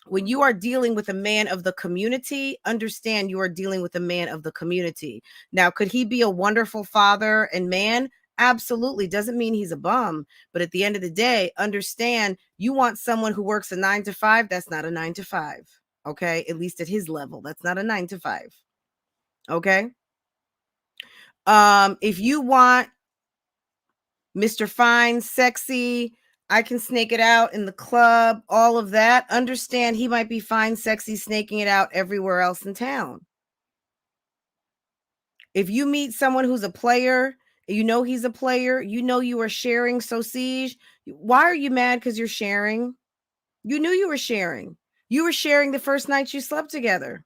When you are dealing with a man of the community, understand you are dealing with a man of the community. Now, could he be a wonderful father and man? Absolutely. Doesn't mean he's a bum. But at the end of the day, understand you want someone who works a 9 to 5. That's not a 9 to 5. Okay. At least at his level, that's not a 9 to 5. Okay. If you want Mr. Fine, sexy, I can snake it out in the club, all of that, understand he might be fine, sexy, snaking it out everywhere else in town. If you meet someone who's a player, you know he's a player, you know you are sharing, so siege, why are you mad because you're sharing? You knew you were sharing. You were sharing the first night you slept together.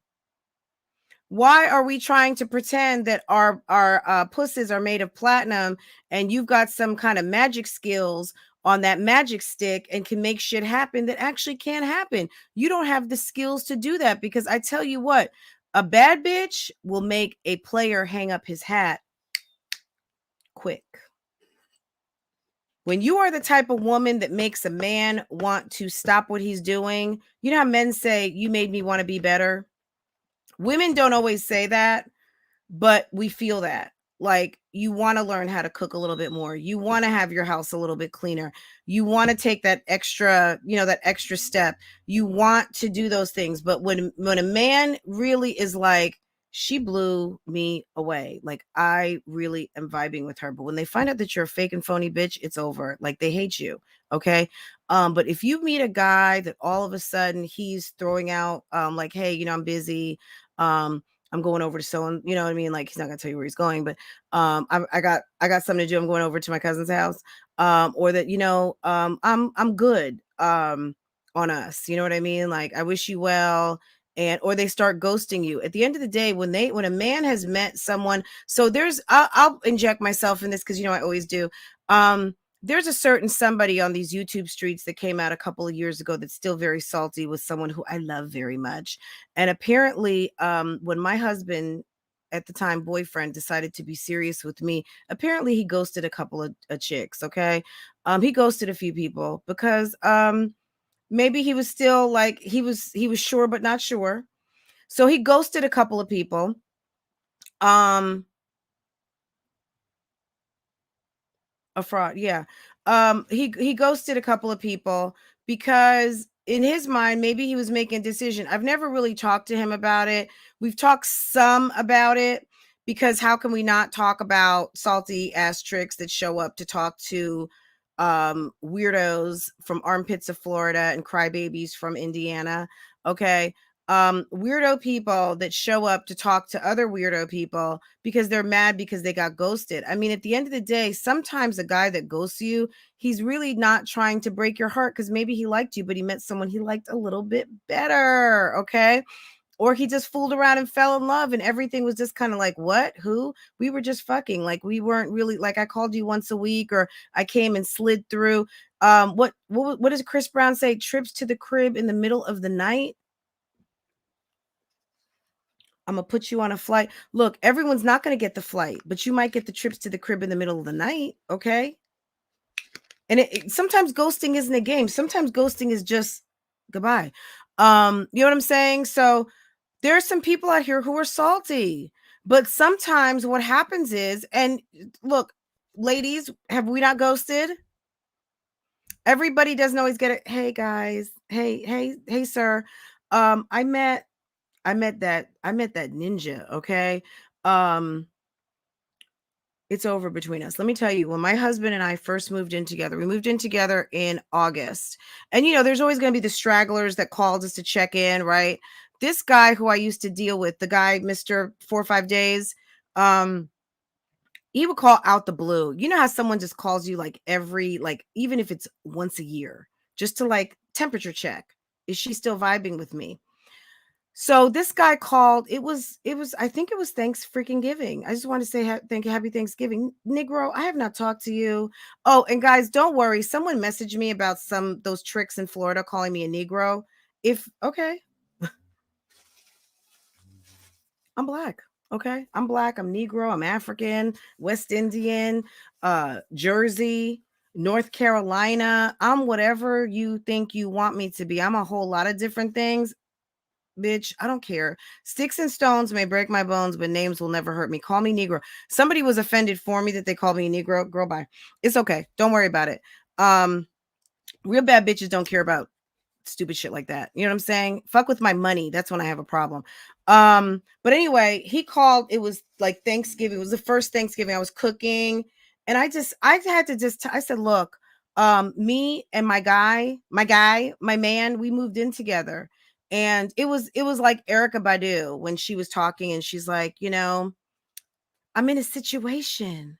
Why are we trying to pretend that our pussies are made of platinum and you've got some kind of magic skills on that magic stick and can make shit happen that actually can't happen? You don't have the skills to do that, because I tell you what, a bad bitch will make a player hang up his hat quick. When you are the type of woman that makes a man want to stop what he's doing, you know how men say, you made me want to be better? Women don't always say that. but we feel that. Like, you want to learn how to cook a little bit more. You want to have your house a little bit cleaner. You want to take that extra, that extra step. You want to do those things. But when a man really is like, she blew me away, like, I really am vibing with her. But when they find out that you're a fake and phony bitch, it's over. Like, they hate you. Okay. But if you meet a guy that all of a sudden he's throwing out, like, hey, I'm busy. I'm going over to someone, you know what I mean? Like, he's not gonna tell you where he's going, but I got something to do. I'm going over to my cousin's house. Or that, I'm good on us. You know what I mean? Like, I wish you well. And or they start ghosting you. At the end of the day, when a man has met someone, so I'll inject myself in this because I always do. There's a certain somebody on these YouTube streets that came out a couple of years ago that's still very salty with someone who I love very much. And apparently, when my husband, at the time boyfriend, decided to be serious with me, apparently he ghosted a couple of chicks. Okay. He ghosted a few people because maybe he was still like, he was sure but not sure. So he ghosted a couple of people. A fraud, yeah. He ghosted a couple of people because in his mind, maybe he was making a decision. I've never really talked to him about it. We've talked some about it because how can we not talk about salty ass tricks that show up to talk to weirdos from armpits of Florida and crybabies from Indiana? Okay. Weirdo people that show up to talk to other weirdo people because they're mad because they got ghosted. I mean, at the end of the day, sometimes a guy that ghosts you, he's really not trying to break your heart because maybe he liked you, but he met someone he liked a little bit better. Okay. Or he just fooled around and fell in love and everything was just kind of like, what? Who? We were just fucking. Like, we weren't really, like, I called you once a week or I came and slid through. What does Chris Brown say? Trips to the crib in the middle of the night? I'm going to put you on a flight. Look, everyone's not going to get the flight, but you might get the trips to the crib in the middle of the night. Okay. And sometimes ghosting isn't a game. Sometimes ghosting is just goodbye. You know what I'm saying? So there are some people out here who are salty, but sometimes what happens is, and look, ladies, have we not ghosted? Everybody doesn't always get it. Hey guys. Hey, sir. I met that ninja. Okay. It's over between us. Let me tell you, when my husband and I first moved in together, we moved in together in August. And, there's always going to be the stragglers that called us to check in, right? This guy who I used to deal with, the guy, Mr. 4 or 5 days, he would call out the blue. You know how someone just calls you like even if it's once a year, just to like temperature check. Is she still vibing with me? So this guy called. It was, I think it was Thanksgiving. I just want to say happy Thanksgiving. Negro, I have not talked to you. Oh, and guys, don't worry. Someone messaged me about those tricks in Florida calling me a Negro. Okay. I'm black. Okay. I'm black. I'm Negro. I'm African, West Indian, Jersey, North Carolina. I'm whatever you think you want me to be. I'm a whole lot of different things. Bitch, I don't care. Sticks and stones may break my bones, but names will never hurt me. Call me Negro. Somebody was offended for me that they called me a Negro. Girl, bye. It's okay. Don't worry about it. Real bad bitches don't care about stupid shit like that. You know what I'm saying? Fuck with my money. That's when I have a problem. But anyway, he called. It was like Thanksgiving. It was the first Thanksgiving I was cooking. And I said, look, me and my man, we moved in together. And it was like Erykah Badu when she was talking and she's like, I'm in a situation.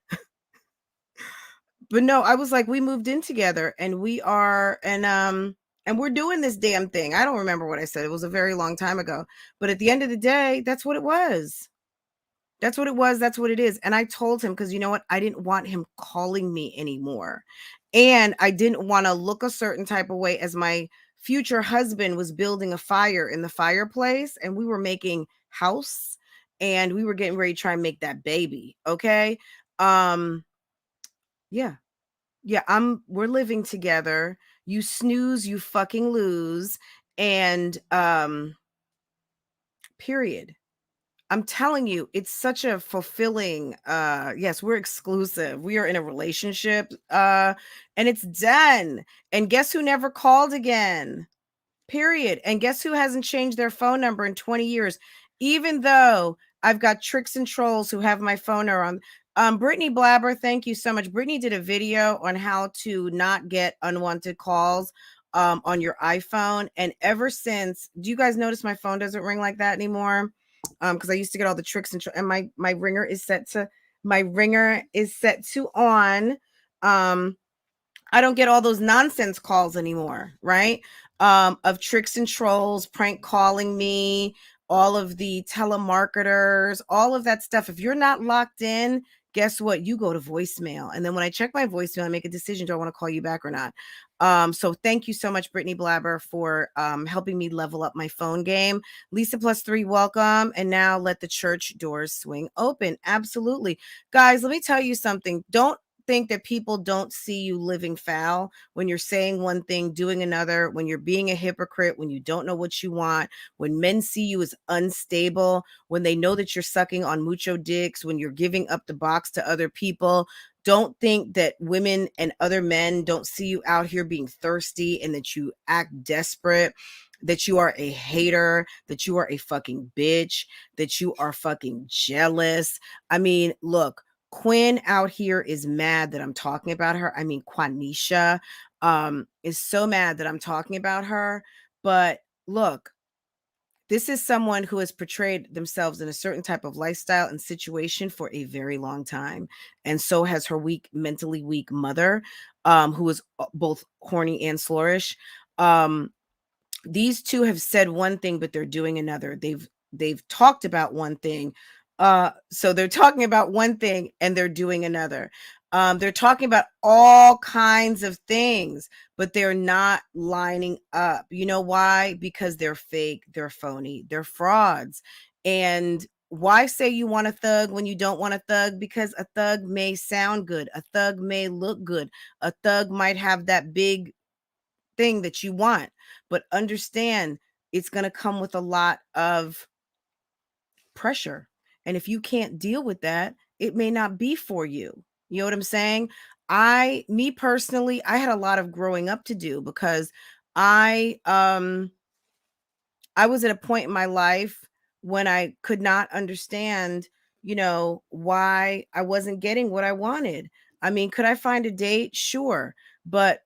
But no, I was like, we moved in together and we are, and we're doing this damn thing. I don't remember what I said. It was a very long time ago. But at the end of the day, that's what it was. That's what it was. That's what it is. And I told him, because you know what? I didn't want him calling me anymore. And I didn't want to look a certain type of way as my future husband was building a fire in the fireplace and we were making house and we were getting ready to try and make that baby. Okay. Yeah. We're living together. You snooze, you fucking lose. And, period. I'm telling you, it's such a fulfilling, yes, we're exclusive. We are in a relationship, and it's done. And guess who never called again? Period. And guess who hasn't changed their phone number in 20 years? Even though I've got tricks and trolls who have my phone number on. Brittany Blabber, thank you so much. Brittany did a video on how to not get unwanted calls on your iPhone. And ever since, do you guys notice my phone doesn't ring like that anymore? Because I used to get all the tricks and my ringer is set to on. I don't get all those nonsense calls anymore, right? Of tricks and trolls, prank calling me, all of the telemarketers, all of that stuff. If you're not locked in, guess what? You go to voicemail. And then when I check my voicemail, I make a decision, do I want to call you back or not? So thank you so much, Brittany Blabber, for helping me level up my phone game. Lisa +3, welcome. And now let the church doors swing open. Absolutely. Guys, let me tell you something. Don't think that people don't see you living foul when you're saying one thing, doing another, when you're being a hypocrite, when you don't know what you want, when men see you as unstable, when they know that you're sucking on mucho dicks, when you're giving up the box to other people. Don't think that women and other men don't see you out here being thirsty and that you act desperate, that you are a hater, that you are a fucking bitch, that you are fucking jealous. I mean, look, Quinn out here is mad that I'm talking about her. I mean, Quanisha is so mad that I'm talking about her. But look, this is someone who has portrayed themselves in a certain type of lifestyle and situation for a very long time. And so has her mentally weak mother, who is both horny and slorish. These two have said one thing, but they're doing another. They've talked about one thing. So they're talking about one thing and they're doing another. They're talking about all kinds of things, but they're not lining up. You know why? Because they're fake, they're phony, they're frauds. And why say you want a thug when you don't want a thug? Because a thug may sound good, a thug may look good, a thug might have that big thing that you want, but understand it's going to come with a lot of pressure. And if you can't deal with that, it may not be for you. You know what I'm saying? Me personally, I had a lot of growing up to do because I was at a point in my life when I could not understand, why I wasn't getting what I wanted. I mean, could I find a date? Sure. But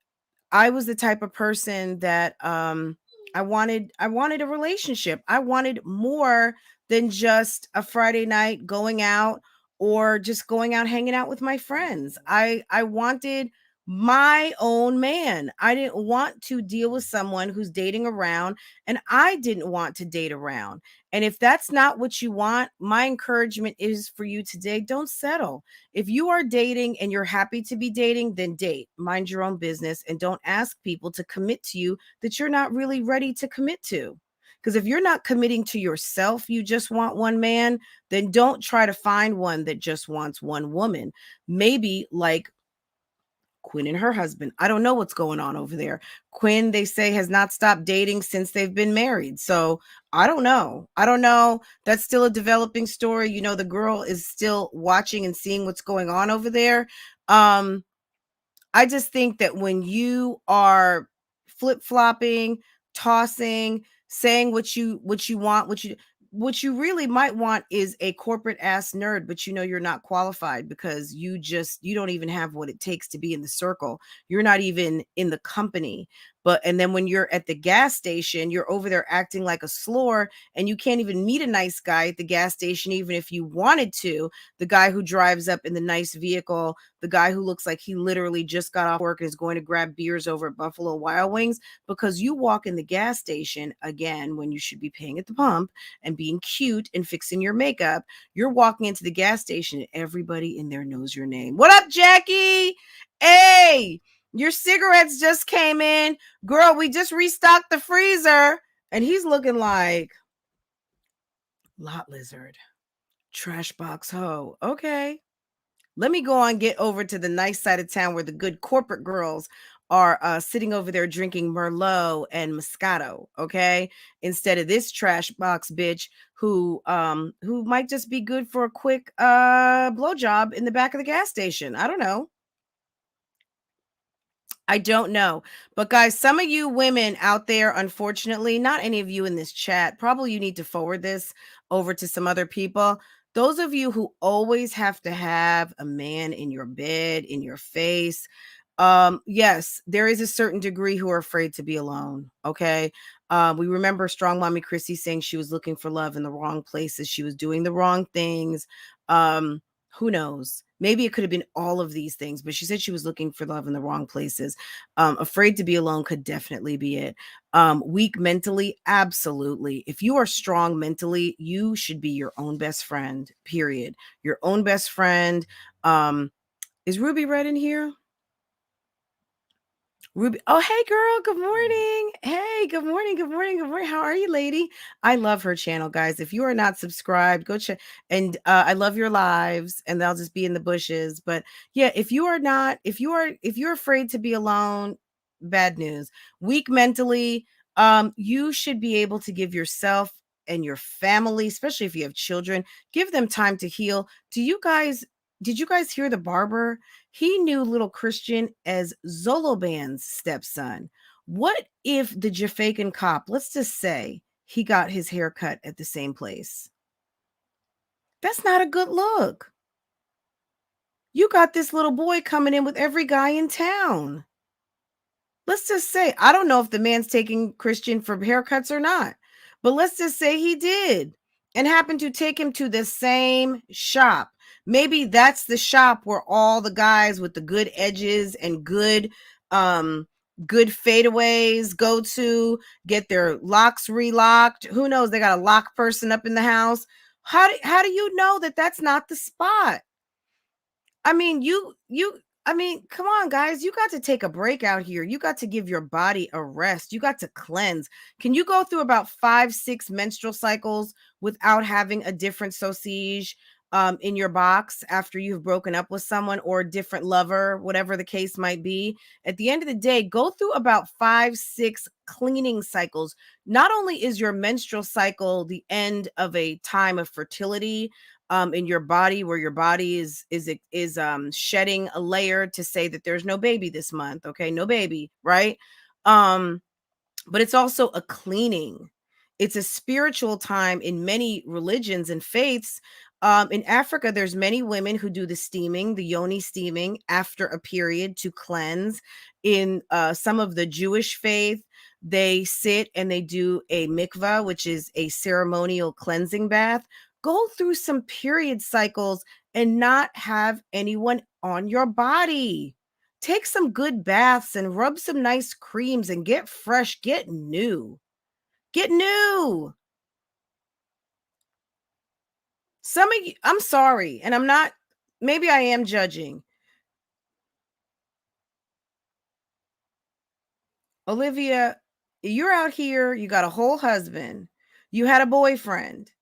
I was the type of person that I wanted a relationship. I wanted more than just a Friday night going out or just going out hanging out with my friends. I wanted my own man. I didn't want to deal with someone who's dating around, and I didn't want to date around. And if that's not what you want, my encouragement is for you today, don't settle. If you are dating and you're happy to be dating, then date. Mind your own business and don't ask people to commit to you that you're not really ready to commit to. Because if you're not committing to yourself, you just want one man, then don't try to find one that just wants one woman. Maybe like Quinn and her husband. I don't know what's going on over there. Quinn, they say, has not stopped dating since they've been married. So I don't know. That's still a developing story. The girl is still watching and seeing what's going on over there. I just think that when you are flip-flopping, tossing, saying what you want, what you really might want is a corporate ass nerd, but you're not qualified because you don't even have what it takes to be in the circle. You're not even in the company. And then when you're at the gas station, you're over there acting like a slore and you can't even meet a nice guy at the gas station, even if you wanted to. The guy who drives up in the nice vehicle, the guy who looks like he literally just got off work and is going to grab beers over at Buffalo Wild Wings, because you walk in the gas station again when you should be paying at the pump and being cute and fixing your makeup. You're walking into the gas station and everybody in there knows your name. What up, Jackie? Hey, your cigarettes just came in. Girl, we just restocked the freezer. And he's looking like lot lizard, trash box hoe. Okay. Let me go on, get over to the nice side of town where the good corporate girls are sitting over there drinking Merlot and Moscato, okay? Instead of this trash box bitch who might just be good for a quick blowjob in the back of the gas station. I don't know. I don't know. But guys, some of you women out there, unfortunately, not any of you in this chat, probably you need to forward this over to some other people. Those of you who always have to have a man in your bed, in your face. Yes, there is a certain degree who are afraid to be alone. Okay. We remember Strong Mommy Chrissy saying she was looking for love in the wrong places. She was doing the wrong things. Who knows? Maybe it could have been all of these things, but she said she was looking for love in the wrong places. Afraid to be alone could definitely be it. Weak mentally, absolutely. If you are strong mentally, you should be your own best friend, period. Your own best friend. Is Ruby Red in here? Ruby, oh, hey girl, good morning. Hey, good morning, good morning, good morning. How are you, lady? I love her channel, guys. If you are not subscribed, go check. And I love your lives, and they'll just be in the bushes. But yeah, if you're afraid to be alone, bad news. Weak mentally, you should be able to give yourself and your family, especially if you have children, give them time to heal. Did you guys hear the barber? He knew little Christian as Zoloban's stepson. What if the Jafakan cop, let's just say, he got his hair cut at the same place? That's not a good look. You got this little boy coming in with every guy in town. Let's just say, I don't know if the man's taking Christian for haircuts or not, but let's just say he did and happened to take him to the same shop. Maybe that's the shop where all the guys with the good edges and good fadeaways go to get their locks relocked. Who knows? They got a lock person up in the house. How do you know that that's not the spot? I mean, come on, guys. You got to take a break out here. You got to give your body a rest. You got to cleanse. Can you go through about 5-6 menstrual cycles without having a different sausage in your box after you've broken up with someone or a different lover, whatever the case might be? At the end of the day, go through about 5-6 cleaning cycles. Not only is your menstrual cycle the end of a time of fertility, in your body, where your body is shedding a layer to say that there's no baby this month. Okay, no baby, right? But it's also a cleaning. It's a spiritual time in many religions and faiths. In Africa, there's many women who do the steaming, the yoni steaming after a period to cleanse. In some of the Jewish faith, they sit and they do a mikvah, which is a ceremonial cleansing bath. Go through some period cycles and not have anyone on your body. Take some good baths and rub some nice creams and get fresh, get new. Get new. Some of you, I'm sorry, and I'm not, maybe I am judging. Olivia, you're out here, you got a whole husband, you had a boyfriend,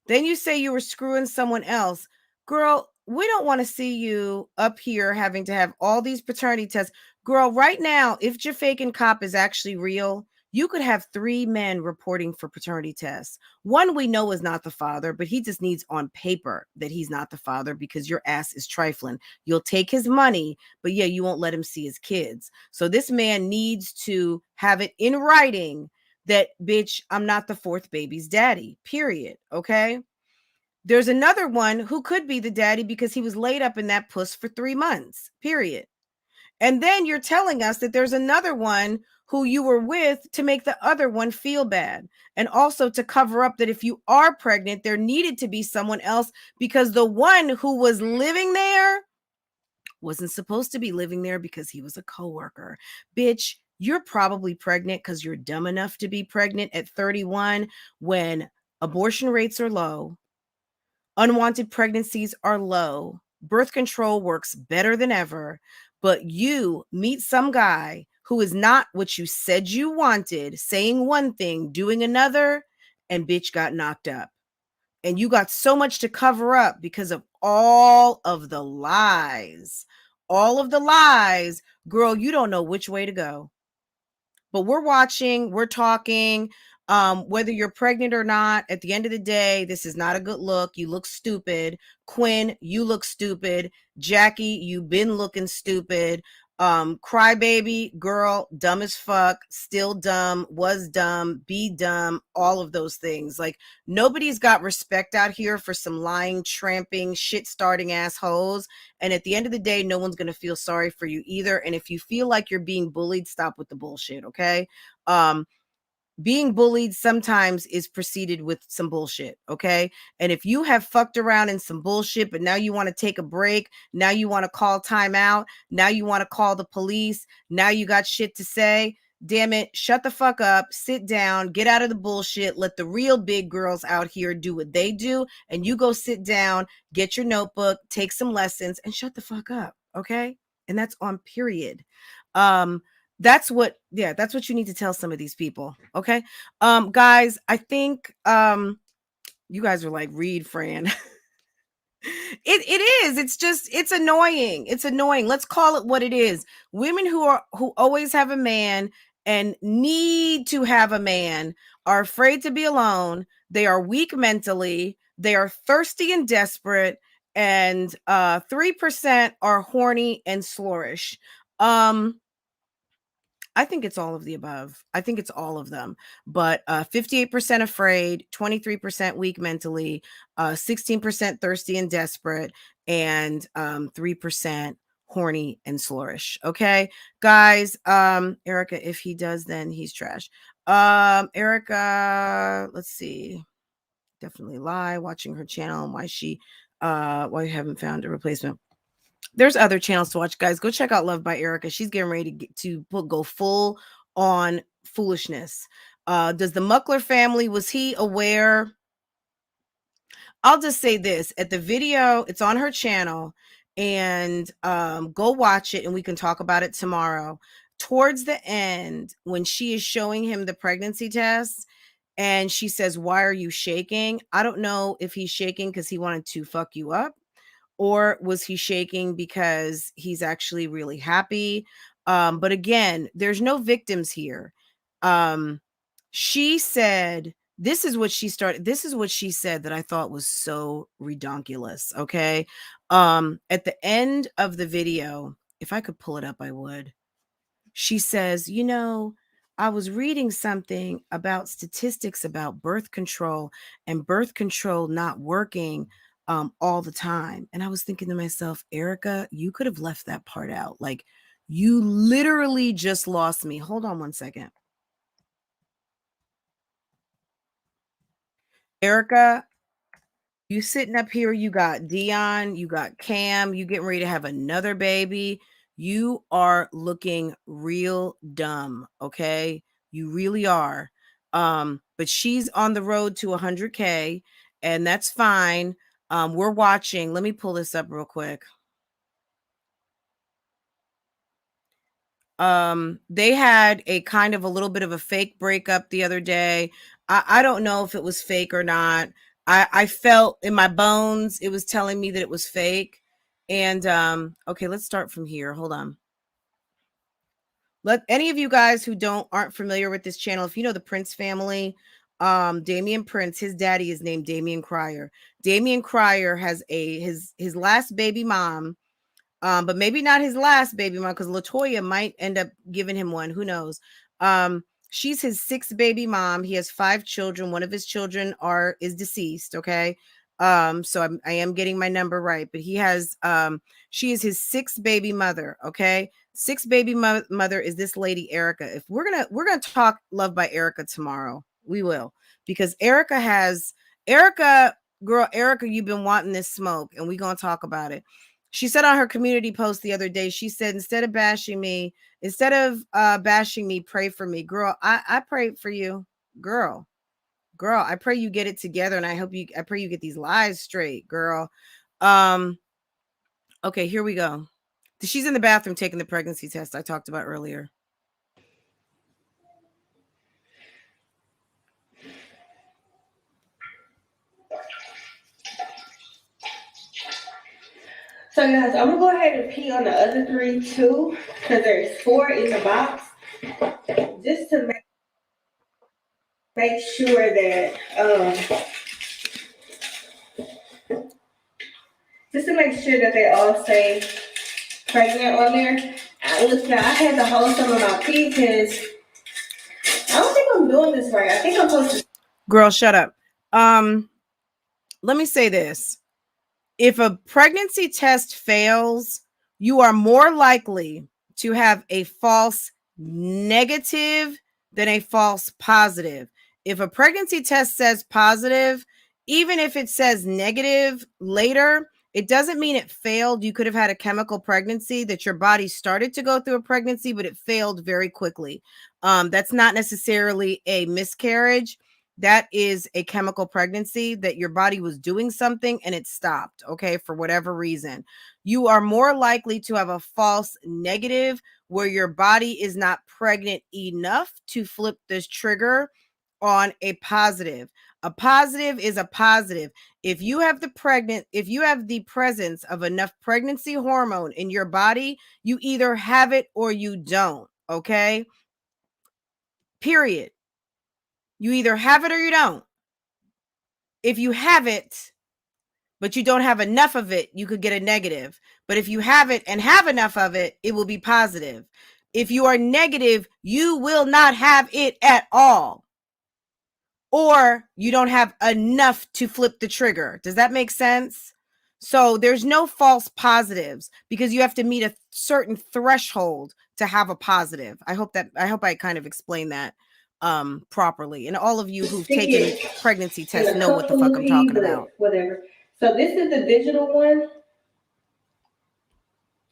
then you say you were screwing someone else. Girl, we don't want to see you up here having to have all these paternity tests. Girl, right now, if Jafakan cop is actually real, you could have 3 men reporting for paternity tests. One we know is not the father, but he just needs on paper that he's not the father because your ass is trifling. You'll take his money, but yeah, you won't let him see his kids. So this man needs to have it in writing that, bitch, I'm not the 4th baby's daddy, period. Okay. There's another one who could be the daddy because he was laid up in that puss for 3 months, period. And then you're telling us that there's another one who you were with to make the other one feel bad. And also to cover up that if you are pregnant, there needed to be someone else because the one who was living there wasn't supposed to be living there because he was a coworker. Bitch, you're probably pregnant because you're dumb enough to be pregnant at 31 when abortion rates are low, unwanted pregnancies are low, birth control works better than ever, but you meet some guy who is not what you said you wanted, saying one thing, doing another, and bitch got knocked up. And you got so much to cover up because of all of the lies, all of the lies, girl, you don't know which way to go. But we're watching, we're talking, whether you're pregnant or not. At the end of the day, this is not a good look. You look stupid. Quinn, you look stupid. Jackie, you've been looking stupid. Crybaby, girl, dumb as fuck, still dumb, was dumb, be dumb, all of those things. Like, nobody's got respect out here for some lying, tramping, shit starting assholes. And at the end of the day, no one's gonna feel sorry for you either. And if you feel like you're being bullied, stop with the bullshit, okay? Being bullied sometimes is preceded with some bullshit, okay? And if you have fucked around in some bullshit, but now you want to take a break, now you want to call timeout, now you want to call the police, now you got shit to say, damn it, shut the fuck up, sit down, get out of the bullshit, let the real big girls out here do what they do, and you go sit down, get your notebook, take some lessons, and shut the fuck up, okay? And that's on period. That's what you need to tell some of these people. Okay. Guys, I think you guys are like, read Fran. It is. It's annoying. It's annoying. Let's call it what it is. Women who always have a man and need to have a man are afraid to be alone. They are weak mentally. They are thirsty and desperate. And 3% are horny and slorish. I think it's all of the above. I think it's all of them. But 58% afraid, 23% weak mentally, 16% thirsty and desperate, and 3% horny and slorish. Okay, guys. Erica, if he does, then he's trash. Erica, let's see. Definitely lie. Watching her channel and why you haven't found a replacement. There's other channels to watch, guys. Go check out Love by Erica. She's getting ready to go full on foolishness. Does the Muckler family, was he aware? I'll just say this. At the video, it's on her channel, and go watch it and we can talk about it tomorrow. Towards the end, when she is showing him the pregnancy test and she says, "Why are you shaking?" I don't know if he's shaking because he wanted to fuck you up, or was he shaking because he's actually really happy? But again, there's no victims here. She said, this is what she said that I thought was so redonkulous. Okay. At the end of the video, if I could pull it up, I would. She says, I was reading something about statistics about birth control and birth control not working all the time. And I was thinking to myself, Erica, you could have left that part out. Like, you literally just lost me. Hold on one second. Erica, you sitting up here, you got Dion, you got Cam, you getting ready to have another baby. You are looking real dumb, okay? You really are. But she's on the road to 100K, and that's fine. We're watching. Let me pull this up real quick. They had a kind of a little bit of a fake breakup the other day. I don't know if it was fake or not. I felt in my bones it was telling me that it was fake. And okay, let's start from here. Hold on. Let any of you guys who aren't familiar with this channel, if you know the Prince family, Damian Prince, his daddy is named Damian Cryer. Damian Cryer has his last baby mom. But maybe not his last baby mom, because LaToya might end up giving him one. Who knows? She's his sixth baby mom. He has 5 children. One of his children is deceased. Okay. So I am getting my number right, but she is his 6th baby mother. Okay. 6th baby mother is this lady, Erica. If we're going to talk Love by Erica tomorrow, we will, because Erica, girl, Erica, you've been wanting this smoke, and we're going to talk about it. She said on her community post the other day, she said, instead of bashing me, pray for me. Girl, I pray for you. Girl, I pray you get it together, and I pray you get these lies straight, girl. Okay, here we go. She's in the bathroom taking the pregnancy test I talked about earlier. So So guys, I'm gonna go ahead and pee on the other 3 too, because there's 4 in the box, just to make sure that they all say pregnant on there. Listen, I had to hold some of my pee because I don't think I'm doing this right. I think I'm supposed to. Girl, shut up. Let me say this. If a pregnancy test fails, you are more likely to have a false negative than a false positive. If a pregnancy test says positive, even if it says negative later, it doesn't mean it failed. You could have had a chemical pregnancy that your body started to go through a pregnancy, but it failed very quickly. That's not necessarily a miscarriage. That is a chemical pregnancy that your body was doing something and it stopped, okay, for whatever reason. You are more likely to have a false negative where your body is not pregnant enough to flip this trigger on a positive. A positive is a positive. If you have the presence of enough pregnancy hormone in your body, you either have it or you don't, okay? Period. You either have it or you don't. If you have it, but you don't have enough of it, you could get a negative. But if you have it and have enough of it, it will be positive. If you are negative, you will not have it at all. Or you don't have enough to flip the trigger. Does that make sense? So there's no false positives because you have to meet a certain threshold to have a positive. I hope I kind of explained that properly. And all of you who've taken pregnancy tests know what the fuck I'm talking about. Whatever. So this is the digital one,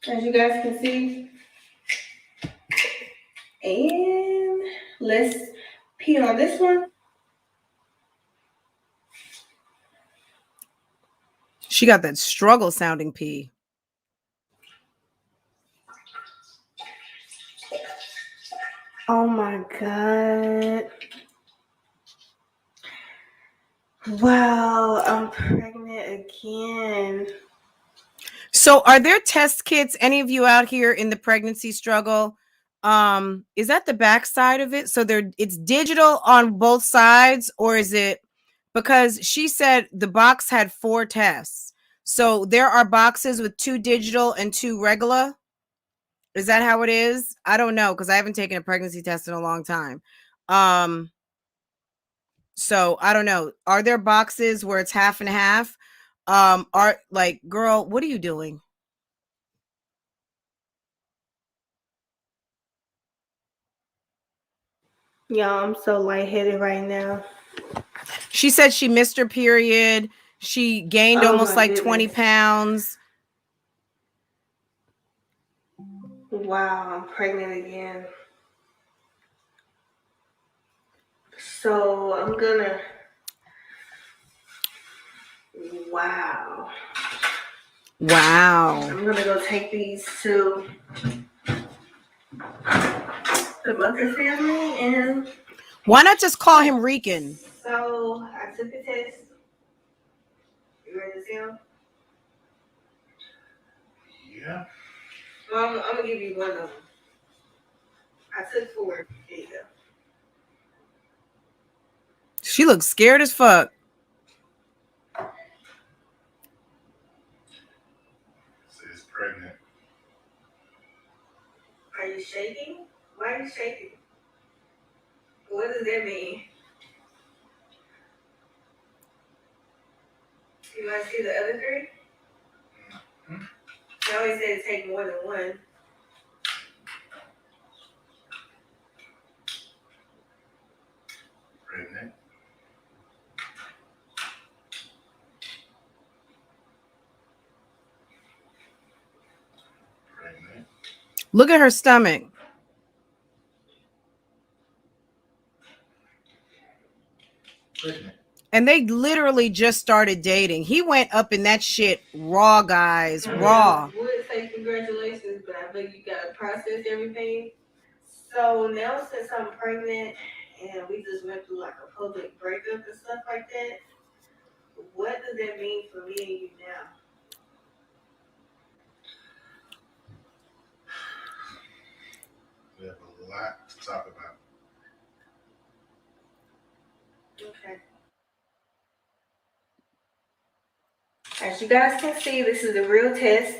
as you guys can see. And let's pee on this one. She got that struggle sounding pee. Oh my God. Wow, I'm pregnant again. So are there test kits? Any of you out here in the pregnancy struggle? Is that the back side of it? So it's digital on both sides, or is it because she said the box had 4 tests? So there are boxes with 2 digital and 2 regular. Is that how it is? I don't know because I haven't taken a pregnancy test in a long time. So I don't know. Are there boxes where it's half and half? Are like, girl, what are you doing? Y'all, I'm so lightheaded right now. She said she missed her period. She gained almost like 20 pounds. Wow, I'm pregnant again. So I'm gonna. Wow. I'm gonna go take these to the Bunker family and. Why not just call him Rican? So I took the test. You ready to see him? Yeah. Well, I'm gonna give you one of them. I took 4. There you go. She looks scared as fuck. She's pregnant. Are you shaking? Why are you shaking? What does that mean? You want to see the other 3? Mm-hmm. I always say to take more than one. Pregnant. Pregnant. Look at her stomach. Pregnant. And they literally just started dating. He went up in that shit raw, guys. Raw. I would say congratulations, but I bet you gotta process everything. So now since I'm pregnant and we just went through like a public breakup and stuff like that, what does that mean for me and you now? lot to talk about. Okay. As you guys can see, this is a real test.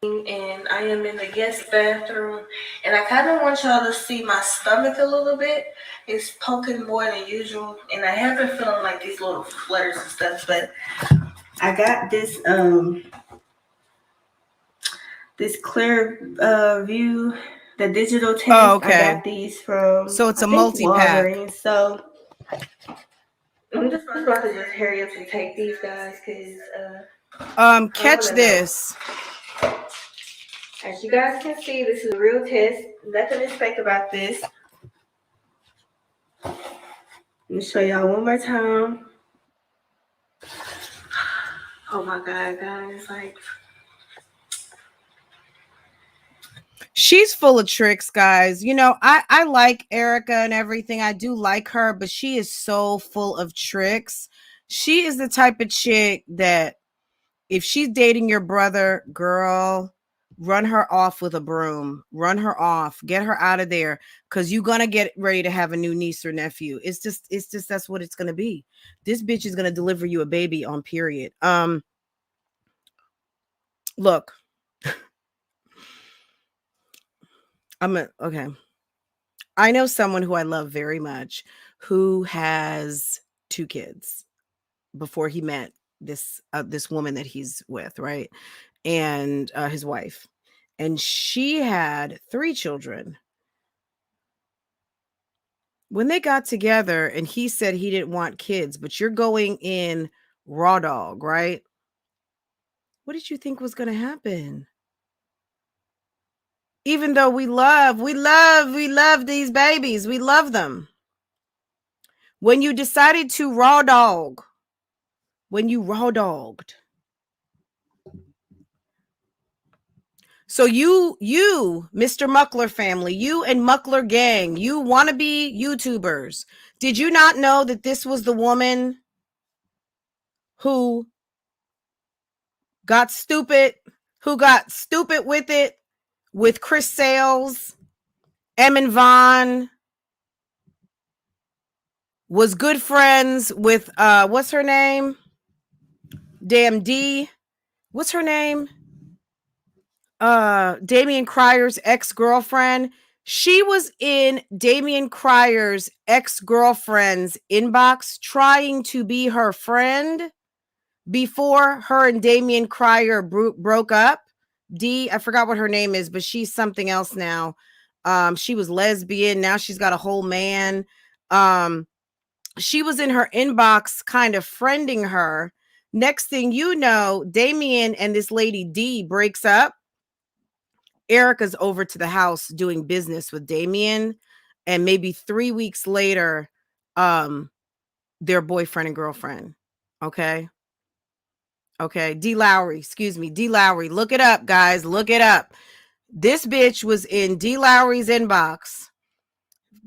And I am in the guest bathroom. And I kind of want y'all to see my stomach a little bit. It's poking more than usual. And I have been feeling like these little flutters and stuff. But I got this this clear view, the digital test. Oh, okay. I got these from, so it's a multi-pack. Walgreens. So I'm just about to just hurry up and take these, guys, because catch this. As you guys can see, this is a real test. Nothing is fake about this. Let me show y'all one more time. Oh my God, guys, like. She's full of tricks, guys. You know, I like Erica and everything. I do like her, but she is so full of tricks. She is the type of chick that if she's dating your brother, girl, run her off with a broom. Run her off. Get her out of there, because you're going to get ready to have a new niece or nephew. It's just that's what it's going to be. This bitch is going to deliver you a baby on period. Look. Okay. I know someone who I love very much who has 2 kids before he met this woman that he's with, right? And his wife. And she had 3 children. When they got together and he said he didn't want kids, but you're going in raw dog, right? What did you think was going to happen? Even though we love these babies. We love them. When you decided to raw dog, when you raw dogged. So you, Mr. Muckler family, you and Muckler gang, you wannabe YouTubers, did you not know that this was the woman who got stupid with it, with Chris Sales, Emin Vaughn, was good friends with, what's her name? Damn D. What's her name? Damian Cryer's ex-girlfriend. She was in Damian Cryer's ex-girlfriend's inbox trying to be her friend before her and Damian Cryer broke up. I forgot what her name is, but she's something else now. She was lesbian. Now she's got a whole man. She was in her inbox kind of friending her. Next thing you know, Damian and this lady D breaks up. Erica's over to the house doing business with Damian, and maybe 3 weeks later, their boyfriend and girlfriend. Okay. D Lowry, excuse me. D Lowry. Look it up, guys. Look it up. This bitch was in D Lowry's inbox,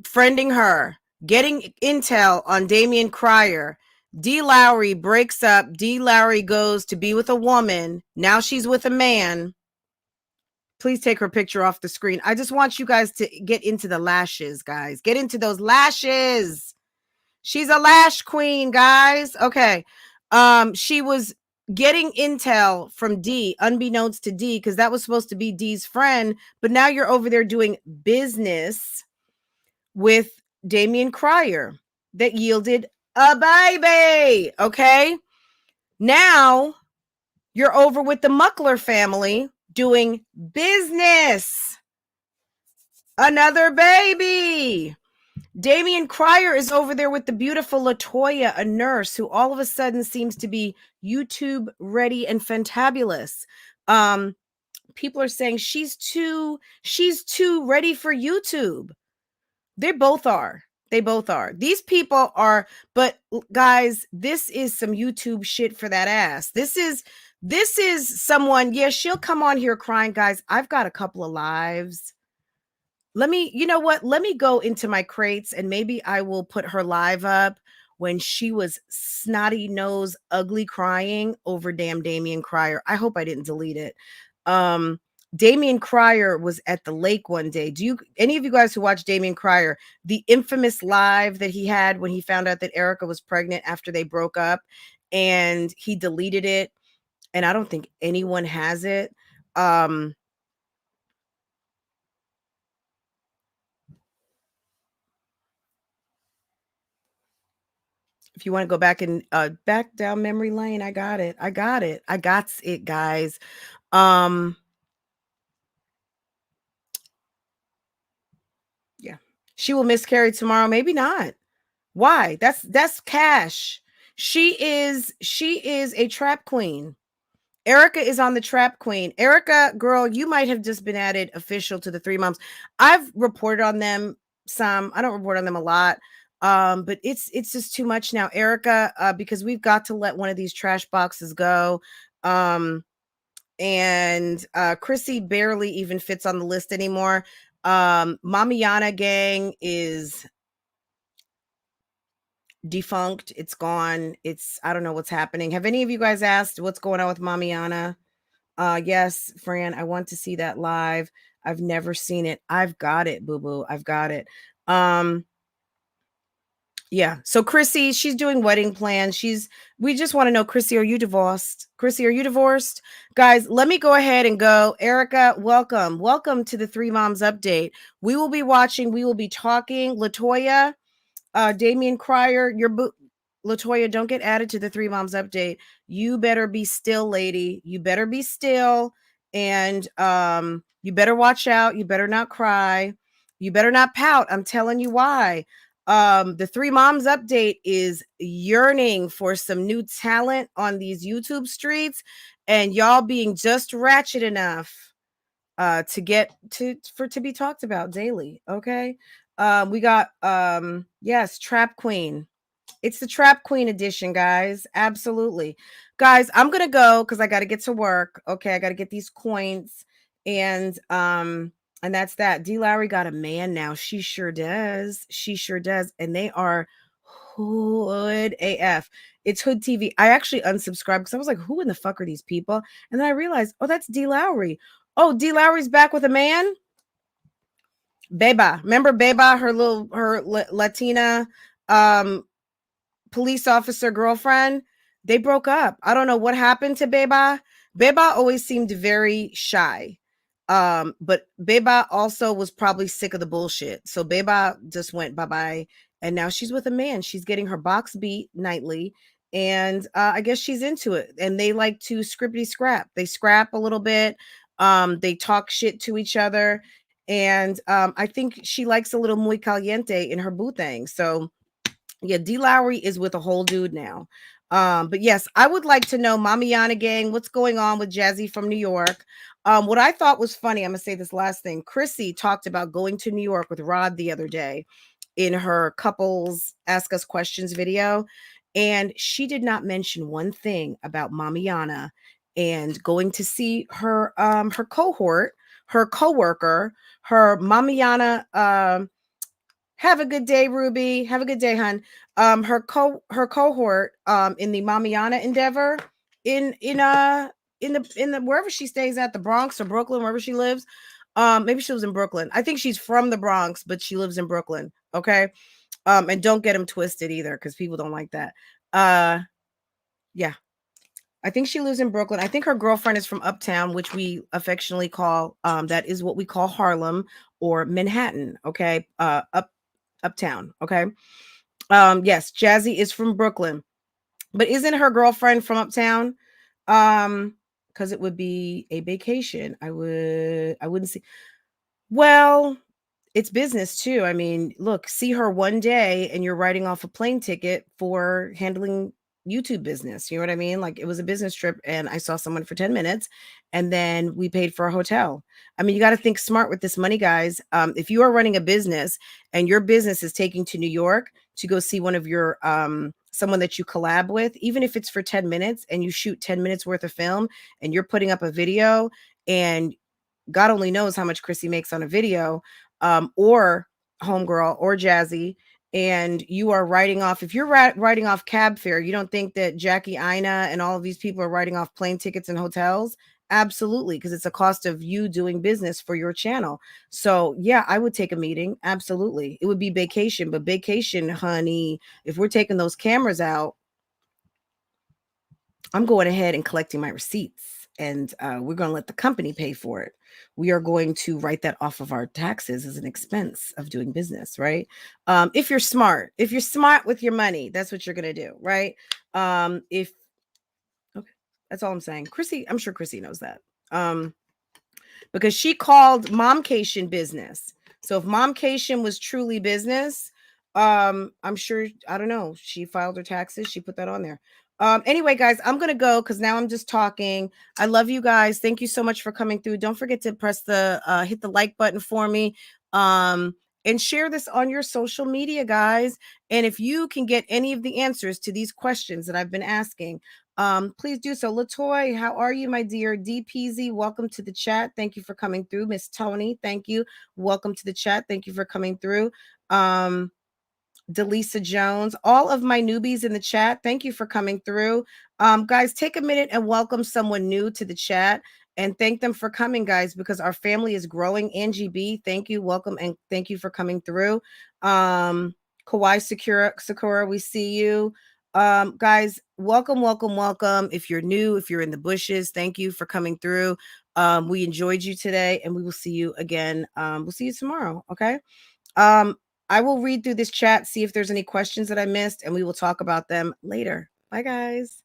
friending her, getting intel on Damian Cryer. D Lowry breaks up. D Lowry goes to be with a woman. Now she's with a man. Please take her picture off the screen. I just want you guys to get into the lashes, guys. Get into those lashes. She's a lash queen, guys. Okay. She was getting intel from D, unbeknownst to D, because that was supposed to be D's friend. But now you're over there doing business with Damian Cryer that yielded a baby. Okay. Now you're over with the Muckler family doing business. Another baby. Damian Cryer is over there with the beautiful Latoya, a nurse who all of a sudden seems to be YouTube ready and fantabulous. People are saying she's too ready for YouTube. They both are. These people are, but guys, this is some YouTube shit for that ass. This is someone, yeah, she'll come on here crying, guys. I've got a couple of lives. You know what? Let me go into my crates and maybe I will put her live up when she was snotty nose, ugly crying over damn Damian Cryer. I hope I didn't delete it. Damien Cryer was at the lake one day. Any of you guys who watch Damien Cryer, the infamous live that he had when he found out that Erica was pregnant after they broke up, and he deleted it, and I don't think anyone has it. If you want to go back and back down memory lane, I got it, guys. Yeah, she will miscarry tomorrow. Maybe not. Why? That's Cash. She is a trap queen. Erica is on the trap queen. Erica, girl, you might have just been added official to the Three Moms. I've reported on them some. I don't report on them a lot. But it's just too much now, Erica, because we've got to let one of these trash boxes go. And Chrissy barely even fits on the list anymore. Mamiana gang is defunct. It's gone. I don't know what's happening. Have any of you guys asked what's going on with Mamiana? Yes, Fran, I want to see that live. I've never seen it. I've got it, boo-boo. I've got it. Yeah. So Chrissy, she's doing wedding plans. We just want to know, Chrissy, are you divorced? Chrissy, are you divorced? Guys, let me go ahead and go. Erica, welcome. Welcome to the Three Moms update. We will be watching. We will be talking. Latoya, Damien Cryer, Latoya, don't get added to the Three Moms update. You better be still, lady. You better be still. And you better watch out. You better not cry. You better not pout. I'm telling you why. The Three Moms update is yearning for some new talent on these YouTube streets, and y'all being just ratchet enough to get to be talked about daily. Okay. We got yes, Trap Queen. It's the Trap Queen edition, guys. Absolutely. Guys, I'm gonna go because I gotta get to work. Okay, I gotta get these coins. And that's that. D. Lowry got a man now. She sure does. She sure does. And they are hood AF. It's Hood TV. I actually unsubscribed because I was like, who in the fuck are these people? And then I realized, oh, that's D. Lowry. Oh, D. Lowry's back with a man. Beba. Remember Beba, her Latina police officer girlfriend? They broke up. I don't know what happened to Beba. Beba always seemed very shy. But Beba also was probably sick of the bullshit. So Beba just went bye-bye. And now she's with a man. She's getting her box beat nightly. And I guess she's into it. And they like to scrippity scrap. They scrap a little bit. They talk shit to each other. And I think she likes a little muy caliente in her boo thing. So yeah, D. Lowry is with a whole dude now. But yes, I would like to know, Mamiana gang, what's going on with Jazzy from New York? What I thought was funny, I'm gonna say this last thing. Chrissy talked about going to New York with Rod the other day in her couples ask us questions video, and she did not mention one thing about Mamiana and going to see her her cohort, her coworker, her Mamiana. Have a good day, Ruby. Have a good day, hun. Her cohort in the Mamiana endeavor in the wherever she stays at, the Bronx or Brooklyn, wherever she lives. Maybe she lives in Brooklyn. I think she's from the Bronx, but she lives in Brooklyn. Okay. And don't get them twisted either, because people don't like that. Yeah. I think she lives in Brooklyn. I think her girlfriend is from Uptown, which we affectionately call that is what we call Harlem or Manhattan. Okay. Uptown. Okay. Yes, Jazzy is from Brooklyn, but isn't her girlfriend from Uptown? Because it would be a vacation. I wouldn't see. Well, it's business too. I mean, look, see her one day and you're writing off a plane ticket for handling YouTube business. You know what I mean? Like, it was a business trip and I saw someone for 10 minutes and then we paid for a hotel. I mean, you got to think smart with this money, guys. If you are running a business and your business is taking to New York to go see one of your, someone that you collab with, even if it's for 10 minutes and you shoot 10 minutes worth of film and you're putting up a video, and God only knows how much Chrissy makes on a video, or Homegirl or Jazzy, and you are writing off, if you're writing off cab fare, you don't think that Jackie Ina and all of these people are writing off plane tickets and hotels? Absolutely, because it's a cost of you doing business for your channel. So yeah, I would take a meeting. Absolutely. It would be vacation, but vacation, honey, if we're taking those cameras out, I'm going ahead and collecting my receipts, and we're going to let the company pay for it. We are going to write that off of our taxes as an expense of doing business, right? If you're smart with your money, that's what you're going to do, right? Okay, that's all I'm saying. Chrissy, I'm sure Chrissy knows that. Because she called Momcation business. So if Momcation was truly business, I'm sure, I don't know, she filed her taxes, she put that on there. Anyway, guys, I'm gonna go because now I'm just talking. I love you guys. Thank you so much for coming through. Don't forget to press the hit the like button for me, and share this on your social media, guys. And if you can get any of the answers to these questions that I've been asking, please do so. Latoy, how are you, my dear? DPZ, welcome to the chat. Thank you for coming through. Miss Tony, thank you. Welcome to the chat. Thank you for coming through. Delisa Jones, all of my newbies in the chat, thank you for coming through. Guys, take a minute and welcome someone new to the chat and thank them for coming, guys, because our family is growing. Angie B, thank you, welcome, and thank you for coming through. Kawhi Sakura, we see you. Guys, welcome. If you're new, if you're in the bushes, thank you for coming through. We enjoyed you today, and we will see you again. We'll see you tomorrow, okay? I will read through this chat, see if there's any questions that I missed, and we will talk about them later. Bye, guys.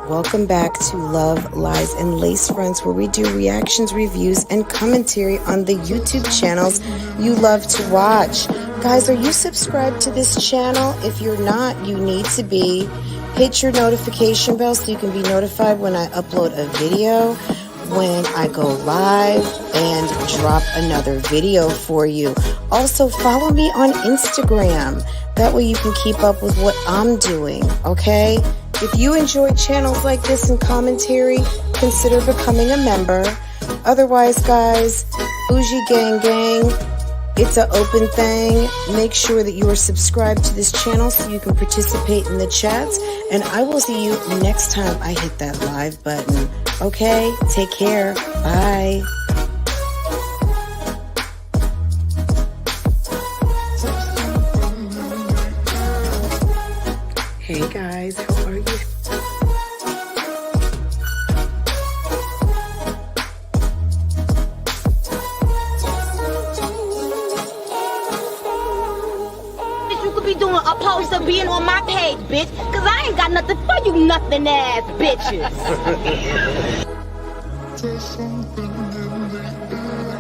Welcome back to Love, Lies, and Lacefronts, where we do reactions, reviews, and commentary on the YouTube channels you love to watch. Guys, are you subscribed to this channel? If you're not, you need to be. Hit your notification bell so you can be notified when I upload a video, when I go live, and drop another video for you. Also, follow me on Instagram. That way you can keep up with what I'm doing, okay? If you enjoy channels like this and commentary, consider becoming a member. Otherwise, guys, BougieGang Gang, it's an open thing. Make sure that you are subscribed to this channel so you can participate in the chats. And I will see you next time I hit that live button. Okay, take care. Bye. Hey guys, how are you? You could be doing opposed to being on my page, bitch, cause I ain't got nothing for you nothing ass bitches. There's something in the air.